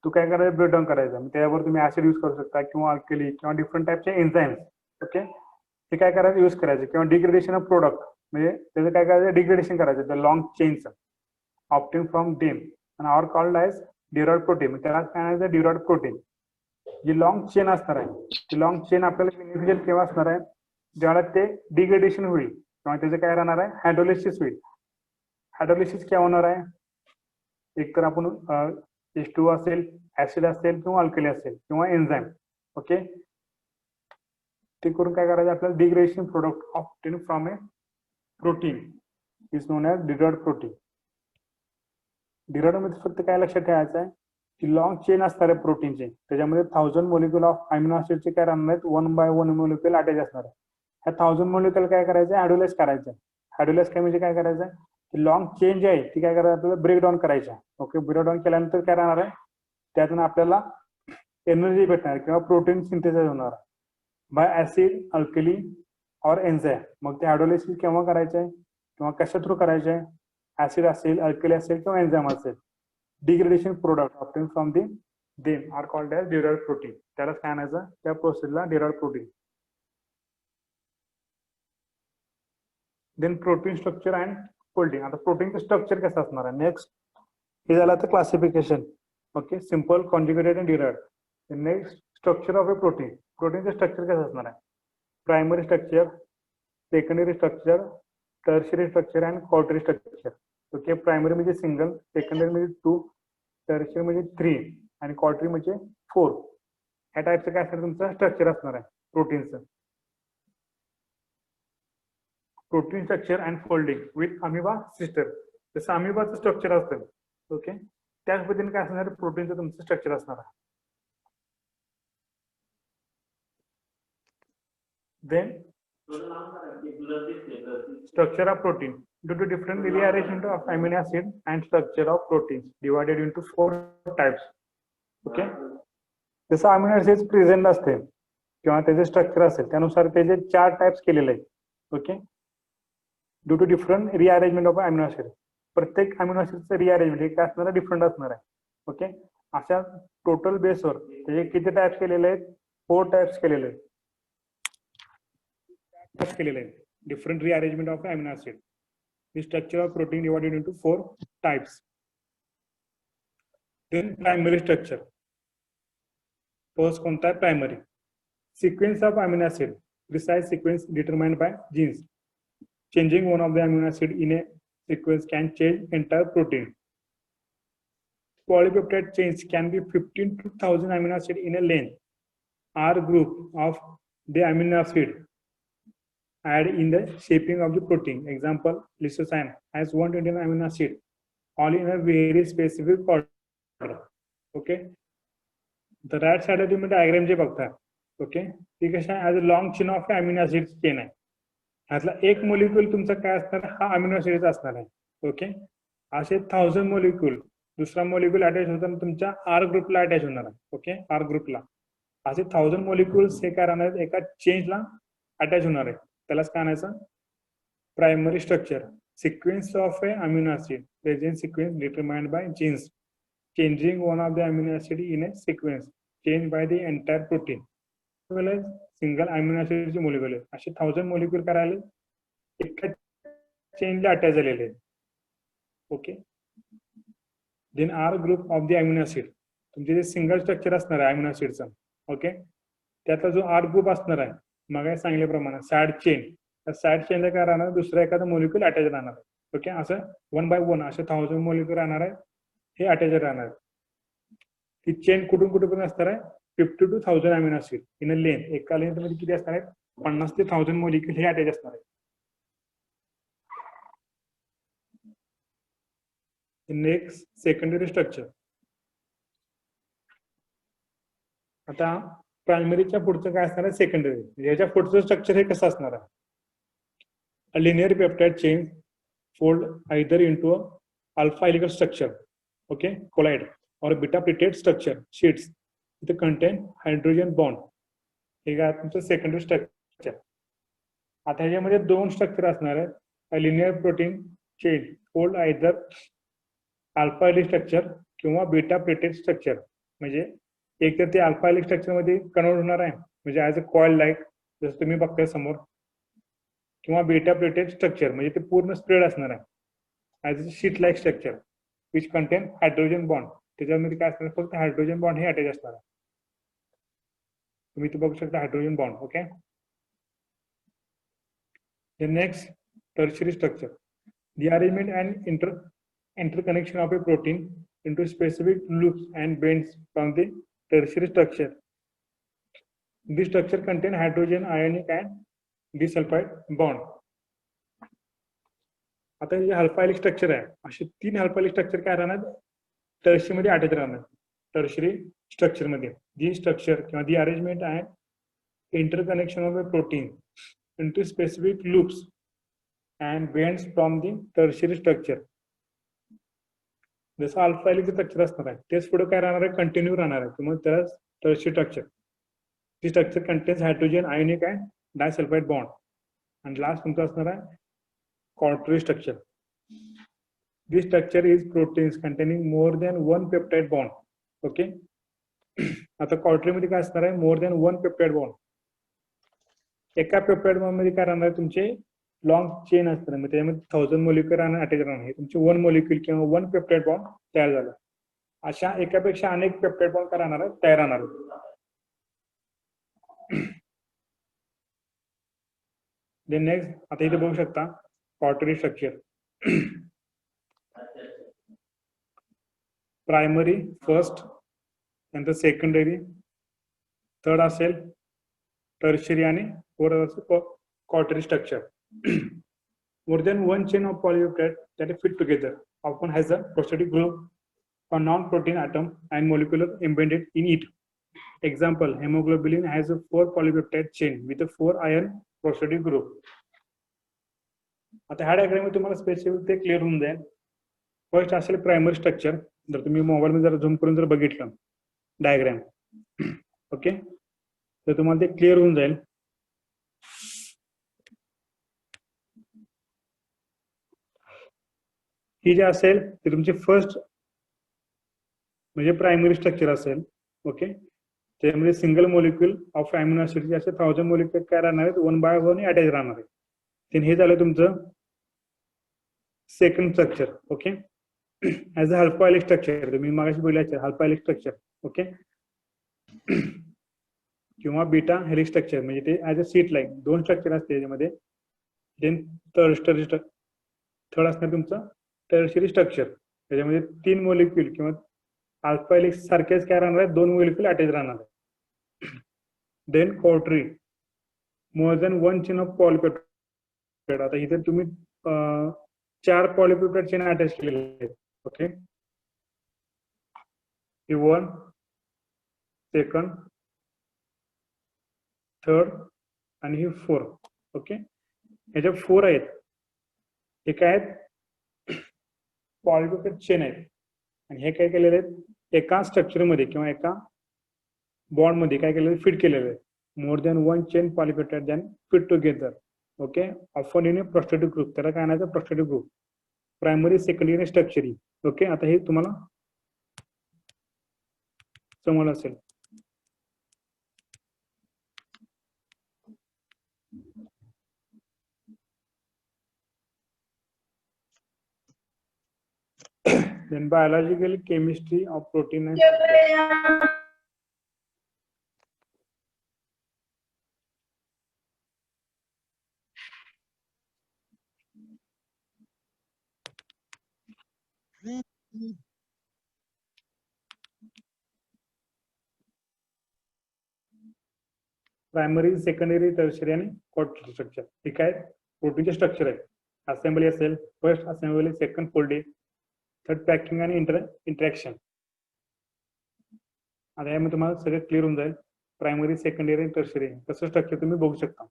तो काय करायचा? ब्रेक डाऊन करायचा. त्यावर तुम्ही ऍसिड यूज करू शकता किंवा अल्कली किंवा डिफरंट टाइपचे एन्झाइम्स. ओके, ते काय करायचं? यूज करायचे किंवा डिग्रेडेशन ऑफ प्रोडक्ट म्हणजे त्याचं काय करायचं? डिग्रेडेशन करायचं the long chains obtain from them आणि are called as derived protein. त्याला काय म्हणायचं? Derived protein. जी लॉंग चेन असणार आहे ती लॉंग चेन आपल्याला बेनिफिशियल केव्हा असणार आहे? ज्यावेळेला ते डिग्रेडेशन होईल किंवा त्याचं काय राहणार आहे? हायड्रोलिसिस होईल. हायड्रोलिसिस काय होणार आहे? एक तर आपण H2 असेल, ऍसिड असेल किंवा अल्कली असेल किंवा एन्झाइम. ओके, ते करून काय करायचं? आपल्याला degradation product obtain from a protein is known as derived protein. Derived मध्ये फक्त काय लक्षात ठेवायचं आहे की लॉंग चेन असणार आहे प्रोटीनचे, त्याच्यामध्ये 1000 मोलिक्युल ऑफ अमिनो ऍसिडचे काय राहणार आहेत? 1 बाय 1 मोलिक्युल अटॅच असणार आहे. ह्या 1000 मोलिक्युल काय करायचं? हायड्रोलाइज करायचं. हायड्रोलाइज काय म्हणजे काय करायचं? लॉंग चेन जी आहे ती काय करायचं? आपल्याला ब्रेक डाऊन करायची. ओके, ब्रेक डाऊन केल्यानंतर काय राहणार आहे? त्यातून आपल्याला एनर्जी भेटणार किंवा प्रोटीन सिंथेसाइज होणार बाय ऍसिड, अल्कली और एन्झाइम. मग ते हायड्रोलाइसिस केव्हा करायचं आहे किंवा कशा थ्रू करायचं आहे? ऍसिड असेल, अल्कली असेल किंवा एन्झाइम असेल. Degradation product obtain from the them are called as derived protein. त्यालाच काय आणायचं? त्या प्रोसेसला derived protein. Then protein structure and folding. आता प्रोटीनचं स्ट्रक्चर कसं असणार आहे? नेक्स्ट हे झालं तर classification. Okay, simple, conjugated and derived. Next structure of a protein. प्रोटीनचं स्ट्रक्चर कसं असणार आहे? Primary structure, secondary structure, tertiary structure and quaternary structure. Okay, primary म्हणजे सिंगल, सेकंडरी म्हणजे 2, टर्शियरी म्हणजे 3 आणि क्वार्टरी म्हणजे 4. ह्या टाईपचं काय असणार? तुमचं स्ट्रक्चर असणार आहे प्रोटीनचं. Protein structure and folding with amoeba sister. जसं अमिबाचं स्ट्रक्चर असतं, ओके, त्याच पद्धतीने काय असणार? प्रोटीनचं तुमचं स्ट्रक्चर असणार आहे. Then structure of protein due to different rearrangement of amino acid and structure of proteins divided into 4 types. Okay, जसं अमिनो ऍसिड प्रेझेंट असते किंवा त्याचे स्ट्रक्चर असेल त्यानुसार त्याचे 4 टाइप्स केलेले आहेत. Okay, due to different rearrangement of amino acid. प्रत्येक अमिनो ऍसिडचं रिअरेंजमेंट हे काय असणार आहे? डिफरंट असणार आहे. ओके, अशा टोटल बेसवर त्याचे किती टाइप्स केलेले आहेत? 4 टाइप्स केलेले आहेत. Different rearrangement of amino acid. The structure of protein divided into 4 types. Then primary structure. First कोणता? Primary. Sequence of amino acid. Precise sequence determined by genes. Changing one of the amino acid in a sequence can change entire protein. Polypeptide chains can be 15 to 1000 amino acid in a length. R group of the amino acid add in the shaping of the protein. Example, lysosine has 120 amino acid, all in a very specific order. Okay, the right side of the diagram जे बघता, okay, ती कशा as a long chain of amino acid chain आहे. ह्यातला एक molecule तुमचा काय असणार? हा अमिनो ऍसिड असणार आहे. ओके, असे 1000 मोलिक्युल दुसरा मोलिक्युल अटॅच होताना तुमच्या आर ग्रुपला अटॅच होणार आहे. ओके, आर ग्रुपला असे 1000 मोलिक्युल्स हे काय राहणार? एका चेनला अटॅच होणार आहे. त्यालाच काय आणायचं? Primary structure. Sequence of a amino acid. Present sequence determined by genes. Changing one of the amino acid in a sequence change by the entire protein. Single amino ऍसिडचे मोलिक्युल असे 1000 मोलिक्युल करायला एका चेनला अटॅच झालेले आहेत. Okay, then R group of the amino acid. तुमचे जे single structure असणार आहे अमिनो ऍसिडचा, ओके, त्यातला जो आर ग्रुप असणार आहे मग सांगितल्याप्रमाणे साइड चेन, त्या साइड चेनला काय राहणार? दुसरा एखादा मोलिक्युल अटॅच राहणार आहे. ओके, असं 1 बाय 1 असे 1000 मोलिक्युल राहणार आहे, हे अटॅच राहणार आहे. ती चेन कुठून कुठे असणार आहे? 50 to 1000 amino acid in a length. एका लेंथ मध्ये किती असणार आहेत? 50 ते 1000 मोलिक्युल हे अटॅच असणार आहे. Next secondary structure. आता प्रायमरीच्या पुढचं काय असणार आहे सेकंडरी. याच्या पुढचं स्ट्रक्चर हे कसं असणार आहे. A linear peptide chain fold either into a alpha helical structure, okay, collide, or beta pleated structure sheets with contain hydrogen bond. हे काय तुमचं सेकंडरी स्ट्रक्चर. आता ह्याच्यामध्ये दोन स्ट्रक्चर असणार आहेत. A linear protein chain fold either alpha helical structure किंवा beta pleated structure. म्हणजे एक तर ते अल्फा हेलिक्स स्ट्रक्चर मध्ये कन्वर्ट होणार आहे म्हणजे ऍज अ कॉइल लाईक जसं तुम्ही बघताय समोर, किंवा बीटा प्लेटेड स्ट्रक्चर म्हणजे ते पूर्ण स्प्रेड असणार आहे as a sheet like structure which contain hydrogen bond. त्याच्यामध्ये काय असणार फक्त हायड्रोजन बॉन्ड हे अटॅच असणार आहे. तुम्ही इथे बघू शकता hydrogen bond. Okay. The next tertiary structure, the arrangement and interconnection of a protein into specific loops and bends from the tertiary structure. This structure contain hydrogen ionic and disulfide bond. आता हे alpha helix structure आहे. असे तीन alpha helix structure काय राहणार tertiary मध्ये attach राहणार. Tertiary structure मध्ये जी स्ट्रक्चर किंवा दी अरेंजमेंट आहे interconnection of a protein into specific loops and bends from the tertiary structure. जसं अल्फा हेलिक्स स्ट्रक्चर असणार आहे तेच पुढे काय राहणार आहे कंटिन्यू राहणार आहे किंवा त्याला टर्शियरी स्ट्रक्चर. ती structure contains hydrogen ionic and disulphide bond. आणि लास्ट तुमचं असणार आहे quaternary structure. This structure is proteins containing more than one peptide bond. Okay. आता क्वार्टरी मध्ये काय असणार आहे more than one peptide bond. एका पेप्टाइड बॉन्ड मध्ये काय राहणार तुमचे लॉंग चेन असणार मग त्याच्यामध्ये 1000 मोलिक्युलर अटॅच राहणार. हे तुमचे वन मोलिक्युल किंवा वन पेप्टाइड बॉन्ड तयार झालं. अशा एकापेक्षा अनेक पेप्टाइड बॉन्ड काय राहणार तयार राहणार. देन नेक्स्ट आता इथे बघू शकता क्वार्टरी स्ट्रक्चर. प्रायमरी फर्स्ट, नंतर सेकंडरी, थर्ड असेल टर्शियरी आणि fourth quaternary structure. More than one chain of polypeptide that fit together often has a prosthetic group or non-protein atom and molecular embedded in it. Example, hemoglobin has a 4 polypeptide chain with a 4 iron prosthetic group. आता ह्या diagram मध्ये तुम्हाला specific ते clear होऊन जाईल. First असेल primary structure. जर तुम्ही मोबाईल मध्ये जर झूम करून जर बघितलं डायग्राम ओके तर तुम्हाला ते क्लिअर होऊन जाईल. ही जे असेल ते तुमची फर्स्ट म्हणजे प्रायमरी स्ट्रक्चर असेल. ओके. त्यामध्ये single molecule of amino acid असे 1000 मॉलिक्युल काय राहणार आहेत वन बाय वन अटॅच राहणार आहे. then हे झालं तुमचं second structure. Okay. As a alpha helix structure तुम्ही मागाशी बोलले अल्फा हेलिक्स स्ट्रक्चर. ओके. किंवा बीटा हेलिक्स स्ट्रक्चर म्हणजे ते ऍज अ सीट लाईक दोन स्ट्रक्चर असते त्याच्यामध्ये. देन थर्ड असणार तुमचं टर्शियरी स्ट्रक्चर. त्याच्यामध्ये 3 मोलिक्युल किंवा अल्फा हेलिक्स सारखेच काय राहणार आहे 2 मोलिक्युल अटॅच राहणार आहे. Then quaternary more than one chain of polypeptide. आता इथे तुम्ही 4 पॉलिपेप्टाइड चेन अटॅच केलेले आहेत. ओके. ही 1, सेकंड, थर्ड आणि ही 4. ओके. ह्याच्या 4 आहेत. हे काय आहेत पॉलिपेप्टाइड चेन आहेत आणि हे काय केलेले आहेत एका स्ट्रक्चर मध्ये किंवा एका बॉन्ड मध्ये काय केलेलं फिट केलेलं आहे. More than one chain polypeptide than fit together. Okay. Often in a prostatic group. त्याला काय म्हणायचं प्रोस्टेटिक ग्रुप. प्रायमरी, सेकंडरी आणि स्ट्रक्चरी. ओके. आता हे तुम्हाला समजलं असेल. then biological chemistry of protein and structure. Primary, secondary, tertiary आणि क्वार्टरी स्ट्रक्चर. ठीक आहे. प्रोटीनचे स्ट्रक्चर आहे. असेंबली असेल first assembly, second folding, third packing आणि इंटरॅक्शन. आता यामध्ये तुम्हाला सगळं क्लिअर होऊन जाईल. प्रायमरी, सेकंडरी आणि टर्शरी कसं स्ट्रक्चर तुम्ही बघू शकता.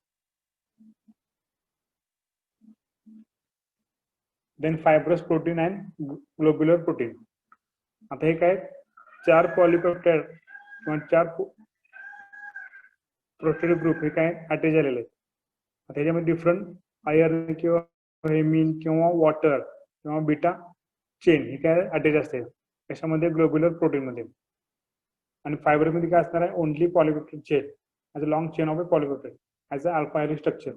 Then fibrous protein and globular protein. आता हे काय 4 पॉलिपेप्टाइड किंवा 4 प्रोटीन ग्रुप हे काय अटॅच झालेले आहेत. आता ह्याच्यामध्ये डिफरंट आयर्न किंवा हेमिन किंवा वॉटर किंवा बीटा चेन हे काय अटॅच असते कशामध्ये, ग्लोब्युलर प्रोटीन मध्ये. आणि फायबर मध्ये काय असणार आहे, only polypeptide chain as a long chain of a polypeptide as a alpha helix structure.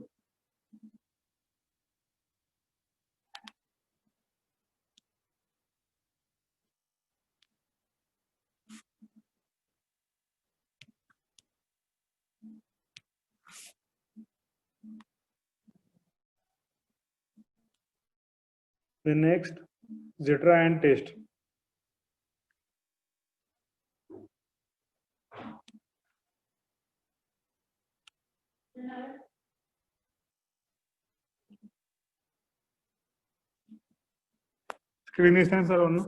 The next, Zetra and test. Screen is sir on.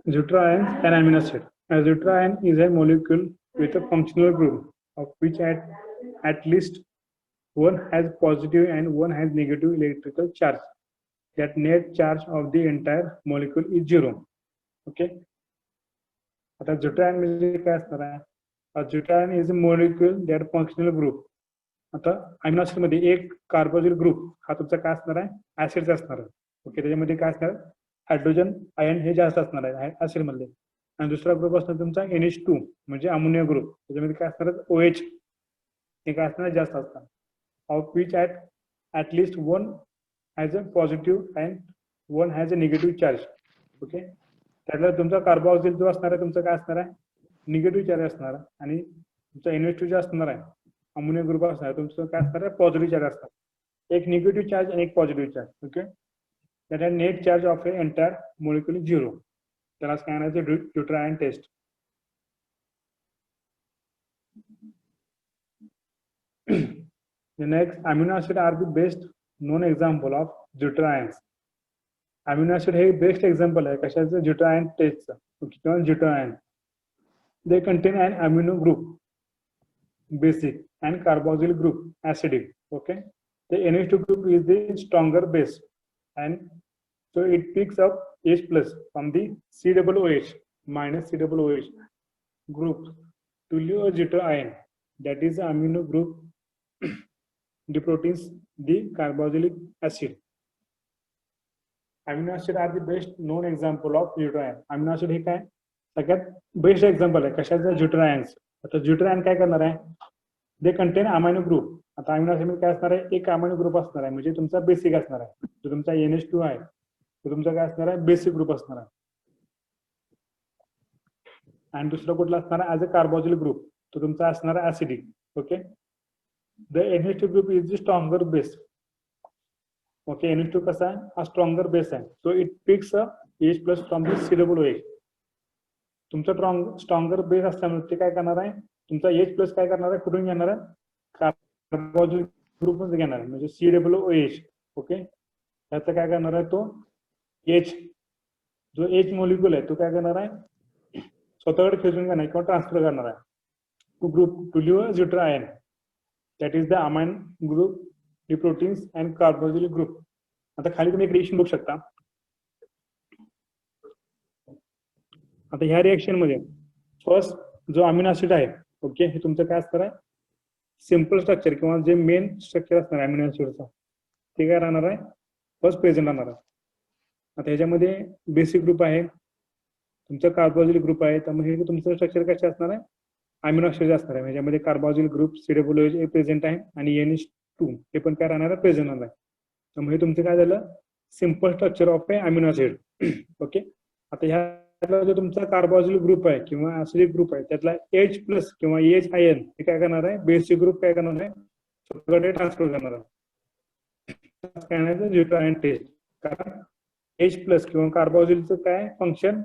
Zetra ions and amino acid. A Zetra ion is a molecule with a functional group of which at least one has positive and one has negative electrical charge. That net charge of the entire molecule is 0. Okay. आता Zetra ion म्हणजे काय असणार आहे? A Zetra ion is a molecule that functional group. आता amino acid मध्ये एक carboxyl group हा तुमचा काय असणार आहे, ऍसिडचा असणार आहे. ओके. त्याच्यामध्ये काय असणार, हायड्रोजन आयन हे जास्त असणार आहे ऍसिड मधले. आणि दुसरा ग्रुप असणार तुमचा NH2 म्हणजे अमोनिया ग्रुप. त्याच्यामध्ये काय असणार, OH हे काय असणार, जास्त असणार. Of which at least one has a positive and one has a negative charge. Okay. त्यातला तुमचा कार्बोक्सिल जो असणार आहे तुमचा काय असणार आहे, निगेटिव्ह चार्ज असणार आहे. आणि तुमचा NH2 जो असणार आहे अमोनिया ग्रुप असणार तुमचं काय असणार आहे, पॉझिटिव्ह चार्ज असणार. एक निगेटिव्ह चार्ज आणि एक पॉझिटिव्ह चार्ज. ओके. त्यात net charge of a entire molecule 0. त्याला काय म्हणायचं, Zetra ion test. The next, amino acid are the best known example of Zetra ions. Amino acid हे बेस्ट एक्झाम्पल आहे कशाचं, Zetra ion टेस्टचं किंवा Zetra ion. They contain an amino group basic and carboxyl group acidic. Okay. The NH2 group is the stronger base and so it picks up H plus from the COOH minus COOH group to leave a Zetra ion that is the amino group the proteins the carboxylic acid. Amino acid are the best known example of Zetra ion. Amino acid हे काय सगळ्यात best example आहे कशाचं, Zetra ions. आता Zetra ion काय करणार आहे, they contain amino group. आता अमिनो ऍसिड काय असणार आहे, एक अमायनो ग्रुप असणार आहे म्हणजे तुमचा बेसिक असणार आहे. जो तुमचा NH2 आहे तो तुमचा काय असणार आहे, बेसिक ग्रुप असणार आहे. आणि दुसरा कुठला असणार आहे, ऍज अ कार्बोक्सिल ग्रुप तो तुमचा असणार आहे acidic. Okay. The NH2 group is the stronger base. Okay. NH2 कसा आहे, हा स्ट्रॉंगर बेस आहे. So it picks H plus from the COOH. तुमचा स्ट्रॉंगर बेस असल्यामुळे ते काय करणार आहे, तुमचा H प्लस काय करणार आहे, कुठून घेणार आहे, कार्बोक्सिल ग्रुप मध्ये घेणार आहे म्हणजे COOH. ओके. त्याचं काय करणार आहे, तो H जो H मॉलिक्युल आहे तो काय करणार आहे, स्वतःकडे खेचून घेणार किंवा ट्रान्सफर करणार आहे to group to leave Zetra ion that is the amine group the proteins and carboxyl group. आता खाली तुम्ही एक रिएक्शन बघू शकता. आता ह्या रिएक्शन मध्ये फर्स्ट जो अमिनो ऍसिड आहे, ओके, हे तुमचं काय असणार आहे, सिंपल स्ट्रक्चर किंवा जे मेन स्ट्रक्चर असणार आहे अमिनो ऍसिडचं ते काय राहणार आहे, फर्स्ट प्रेझेंट राहणार आहे. आता ह्याच्यामध्ये बेसिक ग्रुप आहे, तुमचा कार्बोक्सिल ग्रुप आहे. त्यामुळे हे तुमचं स्ट्रक्चर कसे असणार आहे, अमिनो ऍसिड असणार आहे. ह्याच्यामध्ये कार्बोक्सिल ग्रुप COOH हे प्रेझेंट आहे आणि NH2 हे पण काय राहणार आहे, प्रेझेंट राहणार आहे. त्यामुळे तुमचं काय झालं, simple structure of a amino acid. Okay. आता ह्या जो तुमचा कार्बोक्सिल ग्रुप आहे किंवा ऍसिडिक ग्रुप आहे त्यातला H प्लस किंवा H आयन हे काय करणार आहे, बेसिक ग्रुप काय करणार आहे, स्वतःकडे ट्रान्सफर करणार आहे. Zetra ion टेस्ट. कारण H प्लस किंवा कार्बोक्सिलचं काय function,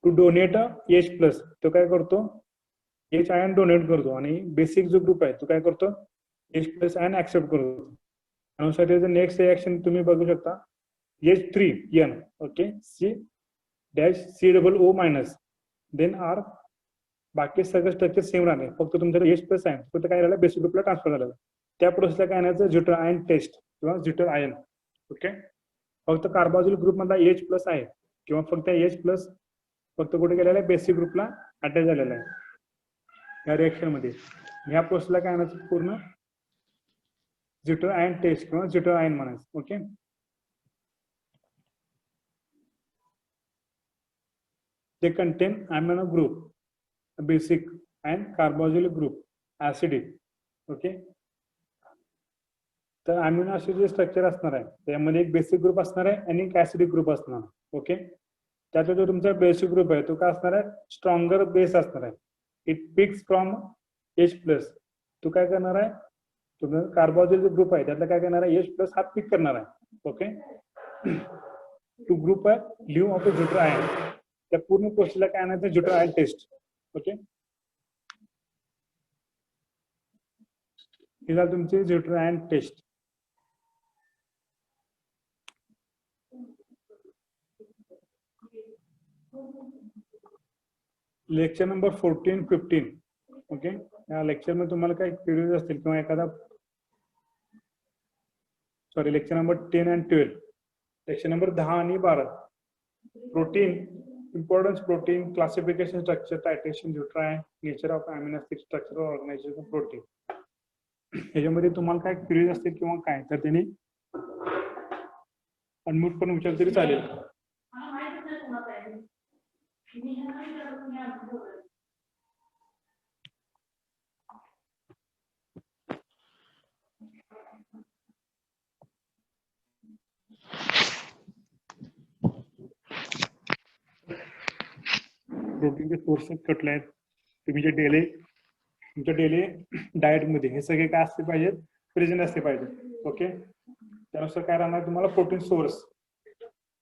to donate H plus, तो काय करतो H आयन डोनेट करतो आणि बेसिक जो ग्रुप आहे तो काय करतो H प्लस आयन ऍक्सेप्ट करतो. त्यानुसार त्याचं नेक्स्ट रिएक्शन तुम्ही बघू शकता H3N, okay, C dash COO minus, then R बाकी सगळं स्ट्रक्चर सेम राहणार, फक्त तुमच्याकडे H प्लस आयन फक्त काय झालं बेसिक ग्रुपला ट्रान्सफर झालेलं. त्या प्रोसेसला काय आणायचं ज्युटर आयन टेस्ट किंवा ज्युटर आयन. ओके, फक्त कार्बोक्सिल ग्रुप मधला H प्लस आहे किंवा फक्त H प्लस फक्त कुठे गेलेला आहे बेसिक ग्रुपला अटॅच झालेला आहे या रिएक्शन मध्ये. ह्या प्रोसेसला काय आणायचं पूर्ण ज्युटर आयन टेस्ट किंवा ज्युटर आयन म्हणायचं. Okay, they contain amino group, basic and carboxyl group, acidic. Okay, तर अमिनो ऍसिड स्ट्रक्चर असणार आहे त्यामध्ये एक बेसिक ग्रुप असणार आहे आणि एक ऍसिडिक ग्रुप असणार. ओके, त्याचा जो तुमचा बेसिक ग्रुप आहे तो काय असणार आहे स्ट्रॉंगर बेस असणार आहे. It picks from H plus. तो काय करणार आहे तुमचा कार्बोक्सिल जो ग्रुप आहे त्यातला काय करणार आहे H प्लस हा पिक करणार आहे. ओके, टू ग्रुप आहे लिव्ह ऑफ ज्युटर आयन. त्या पूर्ण प्रोसेसला काय आणायचं ज्युटर आयन टेस्ट. ओके, हे झालं तुमचे zwitter ion test. Lecture number 14-15. Okay, या लेक्चर मध्ये तुम्हाला काही क्वेरीज असतील किंवा एखादा lecture number 10 and 12, lecture number 10 आणि 12 protein, importance protein, classification structure, titration, न्यूट्राय, nature of amino acid structure, organisation protein. ह्याच्यामध्ये तुम्हाला काय क्वेरीज असतील किंवा काय तर त्यांनी अनम्यूट पण विचारलं तरी चालेल. प्रोटीनचे सोर्सेस कुठले आहेत तुमच्या डेली डाएट मध्ये हे सगळे काय असले पाहिजेत प्रेझेंट असले पाहिजे. ओके, त्यानुसार काय राहणार तुम्हाला प्रोटीन सोर्स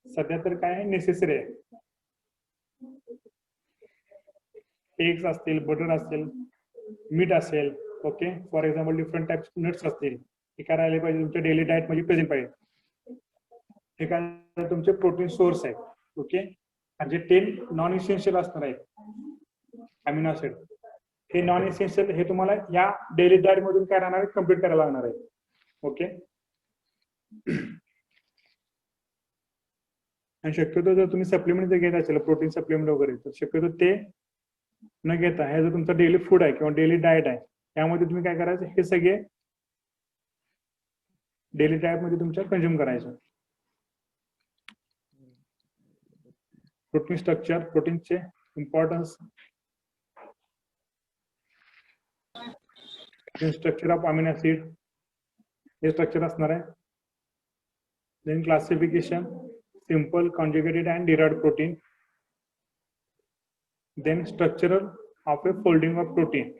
सध्या तर काय नेसेसरी आहे. एग्स असतील, बटर असेल, मीठ असेल. Okay, for example different types nuts असतील, हे काय राहिले पाहिजे तुमच्या डेली डाएट मध्ये प्रेझेंट पाहिजे. हे काय तुमचे प्रोटीन सोर्स आहे. ओके, आणि जे 10 नॉन इसेन्शियल असणार आहेत अमिनो ऍसिड, हे नॉन इसेन्शियल हे तुम्हाला या डेली डाएट मधून काय राहणार आहे कम्प्लीट करायला लागणार आहे. ओके, आणि शक्यतो जर तुम्ही सप्लिमेंट जर घेत असेल प्रोटीन सप्लिमेंट वगैरे तर शक्यतो ते न घेता हे जर तुमचा डेली फूड आहे किंवा डेली डाएट आहे त्यामध्ये तुम्ही काय करायचं हे सगळे डेली डाएट मध्ये तुमच्या कंझ्युम करायचं. प्रोटीन स्ट्रक्चर, प्रोटीनचे importance, structure of amino acid हे स्ट्रक्चर असणार आहे. Then classification, simple, conjugated and derived protein. Then structural of a folding of protein,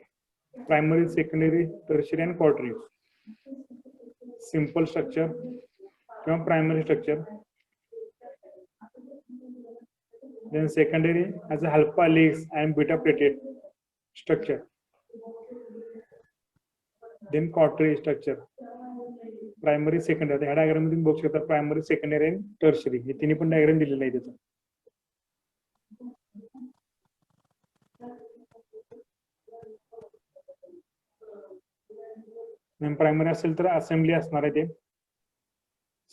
primary, secondary, tertiary and quaternary. Simple structure किंवा primary structure. Then secondary as a alpha leaves and beta plated structure. Then quaternary structure. Primary, secondary. ह्या diagram मध्ये बघू शकता primary, secondary आणि tertiary हे तिन्ही पण diagram दिलेले आहे त्याचा. प्रायमरी असेल तर असेंब्ली असणार आहे ते.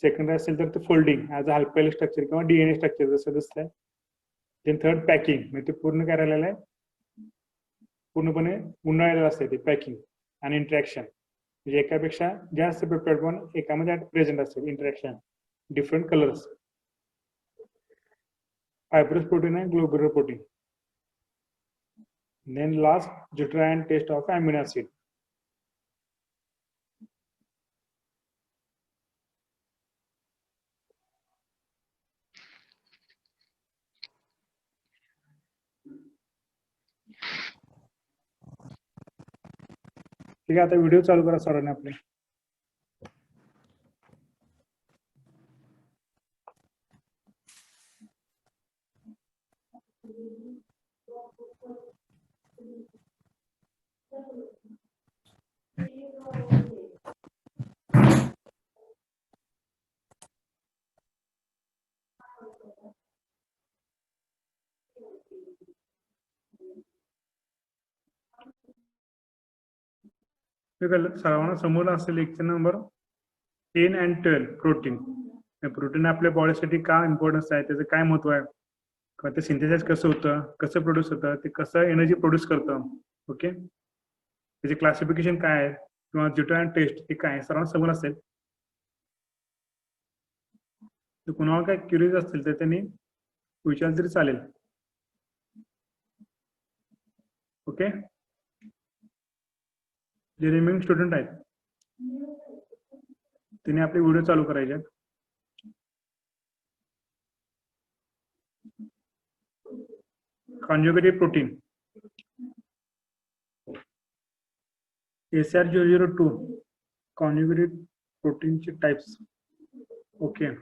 सेकंडरी असेल तर ते folding as a alpha structure किंवा DNA स्ट्रक्चर जसं दिसतंय. देन थर्ड पॅकिंग, म्हणजे ते पूर्ण काय राहिलेलं आहे पूर्णपणे गुंडाळलेलं असते ते पॅकिंग. आणि इंटरॅक्शन म्हणजे एकापेक्षा जास्त पेप्टाइड पण एकामध्ये प्रेझेंट असते. Interaction, different colours, fibrous protein आणि globular protein. Then last zwitter ion test of amino acid. ठीक आहे, आता व्हिडिओ चालू करा सरांनी आपले. सर्वांना समोर असेल lecture number 10 and 12 protein. Protein आपल्या बॉडीसाठी का इम्पॉर्टन्स आहे, त्याचं काय महत्व आहे, किंवा ते सिंथेसाइज कसं होतं, कसं प्रोड्यूस होतं, ते कसं एनर्जी प्रोड्यूस करतं. ओके, त्याचे क्लासिफिकेशन काय आहे किंवा ज्युटर अँड टेस्ट हे काय सर्वांना समोर असेल. तर कुणाला काय क्युरियस असतील तर त्यांनी विचारलं तरी चालेल. ओके, जे रिमेनिंग स्टुडंट आहेत त्यांनी आपले व्हिडिओ चालू करायचे. कॉन्जुगेटेड प्रोटीन SR002 कॉन्जुगेटेड प्रोटीनचे types. Okay,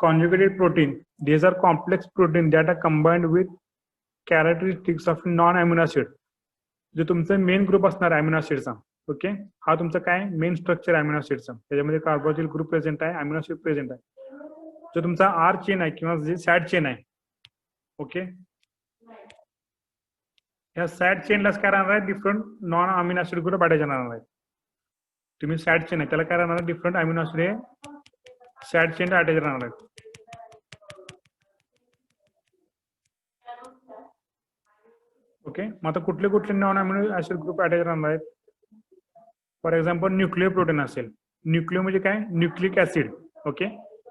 conjugated protein, these are complex protein that are combined with characteristics of non-amino acid. जो तुमचा मेन ग्रुप असणार अमिनो ऍसिडचा. ओके, हा तुमचा काय मेन स्ट्रक्चर अमिनो ऍसिडचा, त्याच्यामध्ये कार्बोक्सिल ग्रुप प्रेझेंट आहे, अमिनो ऍसिड प्रेझेंट आहे. जो तुमचा आर चेन आहे किंवा जे सॅड चेन आहे. ओके, या सॅड चेनलाच काय राहणार आहे, different non amino acid group attach राहणार आहे. तुम्ही सॅड चेन आहे त्याला काय राहणार आहे, डिफरंट अमिनो ऍसिड हे सॅड चेनला अटॅच राहणार आहे. ओके, मग आता कुठले कुठले non amino acid group attach राहणार आहेत. फॉर एक्झाम्पल न्यूक्लियर प्रोटीन असेल. न्यूक्लियो म्हणजे काय, न्यूक्लिक ऍसिड. ओके,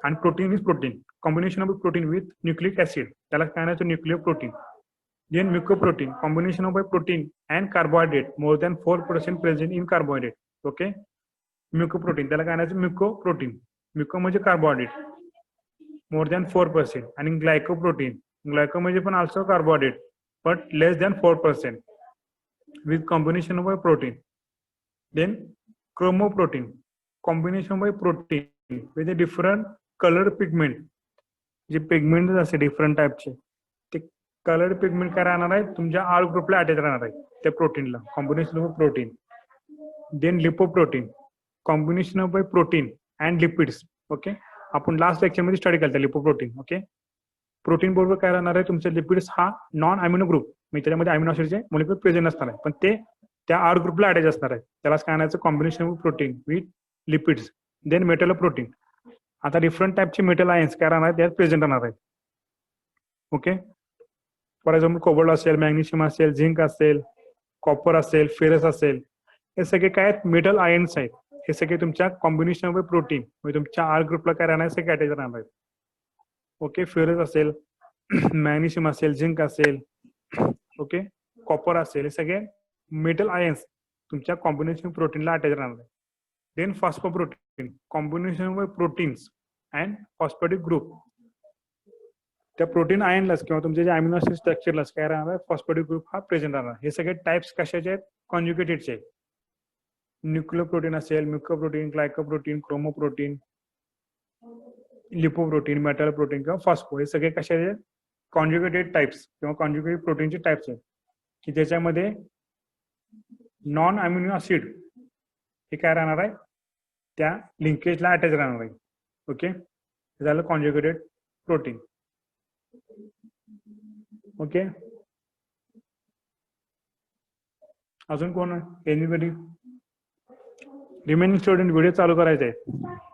आणि protein is protein, combination of protein with nucleic acid, त्याला काय नाही nuclear protein. Then mucoprotein, combination of protein and carbohydrate more than 4% present in carbohydrate. Okay, mucoprotein त्याला काय नाही म्युकोप्रोटीन. म्युको म्हणजे कार्बोहायड्रेट मोर दॅन 4%. आणि glycoprotein, ग्लायको म्हणजे पण also carbohydrate but less than 4% with combination of a protein. Then chromoprotein, combination of a protein with a different color pigment. जे pigment असे different टाइपचे ते कलर पिगमेंट काय राहणार आहे, तुमच्या आर ग्रुपला अटॅच राहणार आहे त्या प्रोटीनला, combination of protein. Then lipoprotein, combination of protein and lipids. Okay, आपण लास्ट लेक्चर मध्ये स्टडी केलं लिपोप्रोटीन. ओके, प्रोटीन बरोबर काय राहणार आहे, तुमचे लिपिड्स हा नॉन अमिनो ग्रुप, म्हणजे त्याच्यामध्ये अमिनो ऍसिडचे मॉलिक्युल प्रेझेंट असणार आहे, पण ते त्या आर ग्रुपला अटॅच असणार आहे. त्यालाच काय आणायचं, combination of protein with lipids. Then metal protein, आता डिफरंट टाइपचे मेटल आयन्स काय राहणार आहेत त्यात प्रेझेंट राहणार आहेत. ओके, फॉर एक्झाम्पल कोबाल्ट असेल, मॅग्नेशियम असेल, झिंक असेल, कॉपर असेल, फेरस असेल, हे सगळे काय आहेत मेटल आयन्स आहेत. हे सगळे तुमच्या कॉम्बिनेशन ऑफ प्रोटीन म्हणजे तुमच्या आर ग्रुपला काय राहणार सगळे अटॅच राहणार आहेत. ओके, फेरस असेल, मॅग्नेशियम असेल, झिंक असेल, ओके, कॉपर असेल, हे सगळे मेटल आयन्स तुमच्या कॉम्बिनेशन प्रोटीनला अटॅच राहणार आहे. Then phosphoprotein, combination of proteins and phosphatic group. त्या प्रोटीन आयनलाच किंवा तुमच्या जे अमिनो ऍसिड स्ट्रक्चरलाच काय राहणार आहे, फॉस्फॅटिक ग्रुप हा प्रेझेंट राहणार. हे सगळे टाइप्स कशाचे आहेत, कॉन्जुगेटेडचे आहेत. न्यूक्लियोप्रोटीन असेल, म्युकोप्रोटीन, glycoprotein, chromoprotein, lipoprotein, metal protein किंवा फॉस्फो, हे सगळे कशाचे कॉन्जुगेटेड टाइप्स किंवा कॉन्जुगेटेड प्रोटीनचे टाइप्स आहेत की ज्याच्यामध्ये नॉन अमिनो ऍसिड हे काय राहणार आहे, त्या लिंकेजला अटॅच राहणार आहे. ओके, झालं कॉन्जुगेटेड प्रोटीन. ओके, अजून कोण, एनिबडी रिमेनिंग स्टुडंट व्हिडिओ चालू करायचा आहे.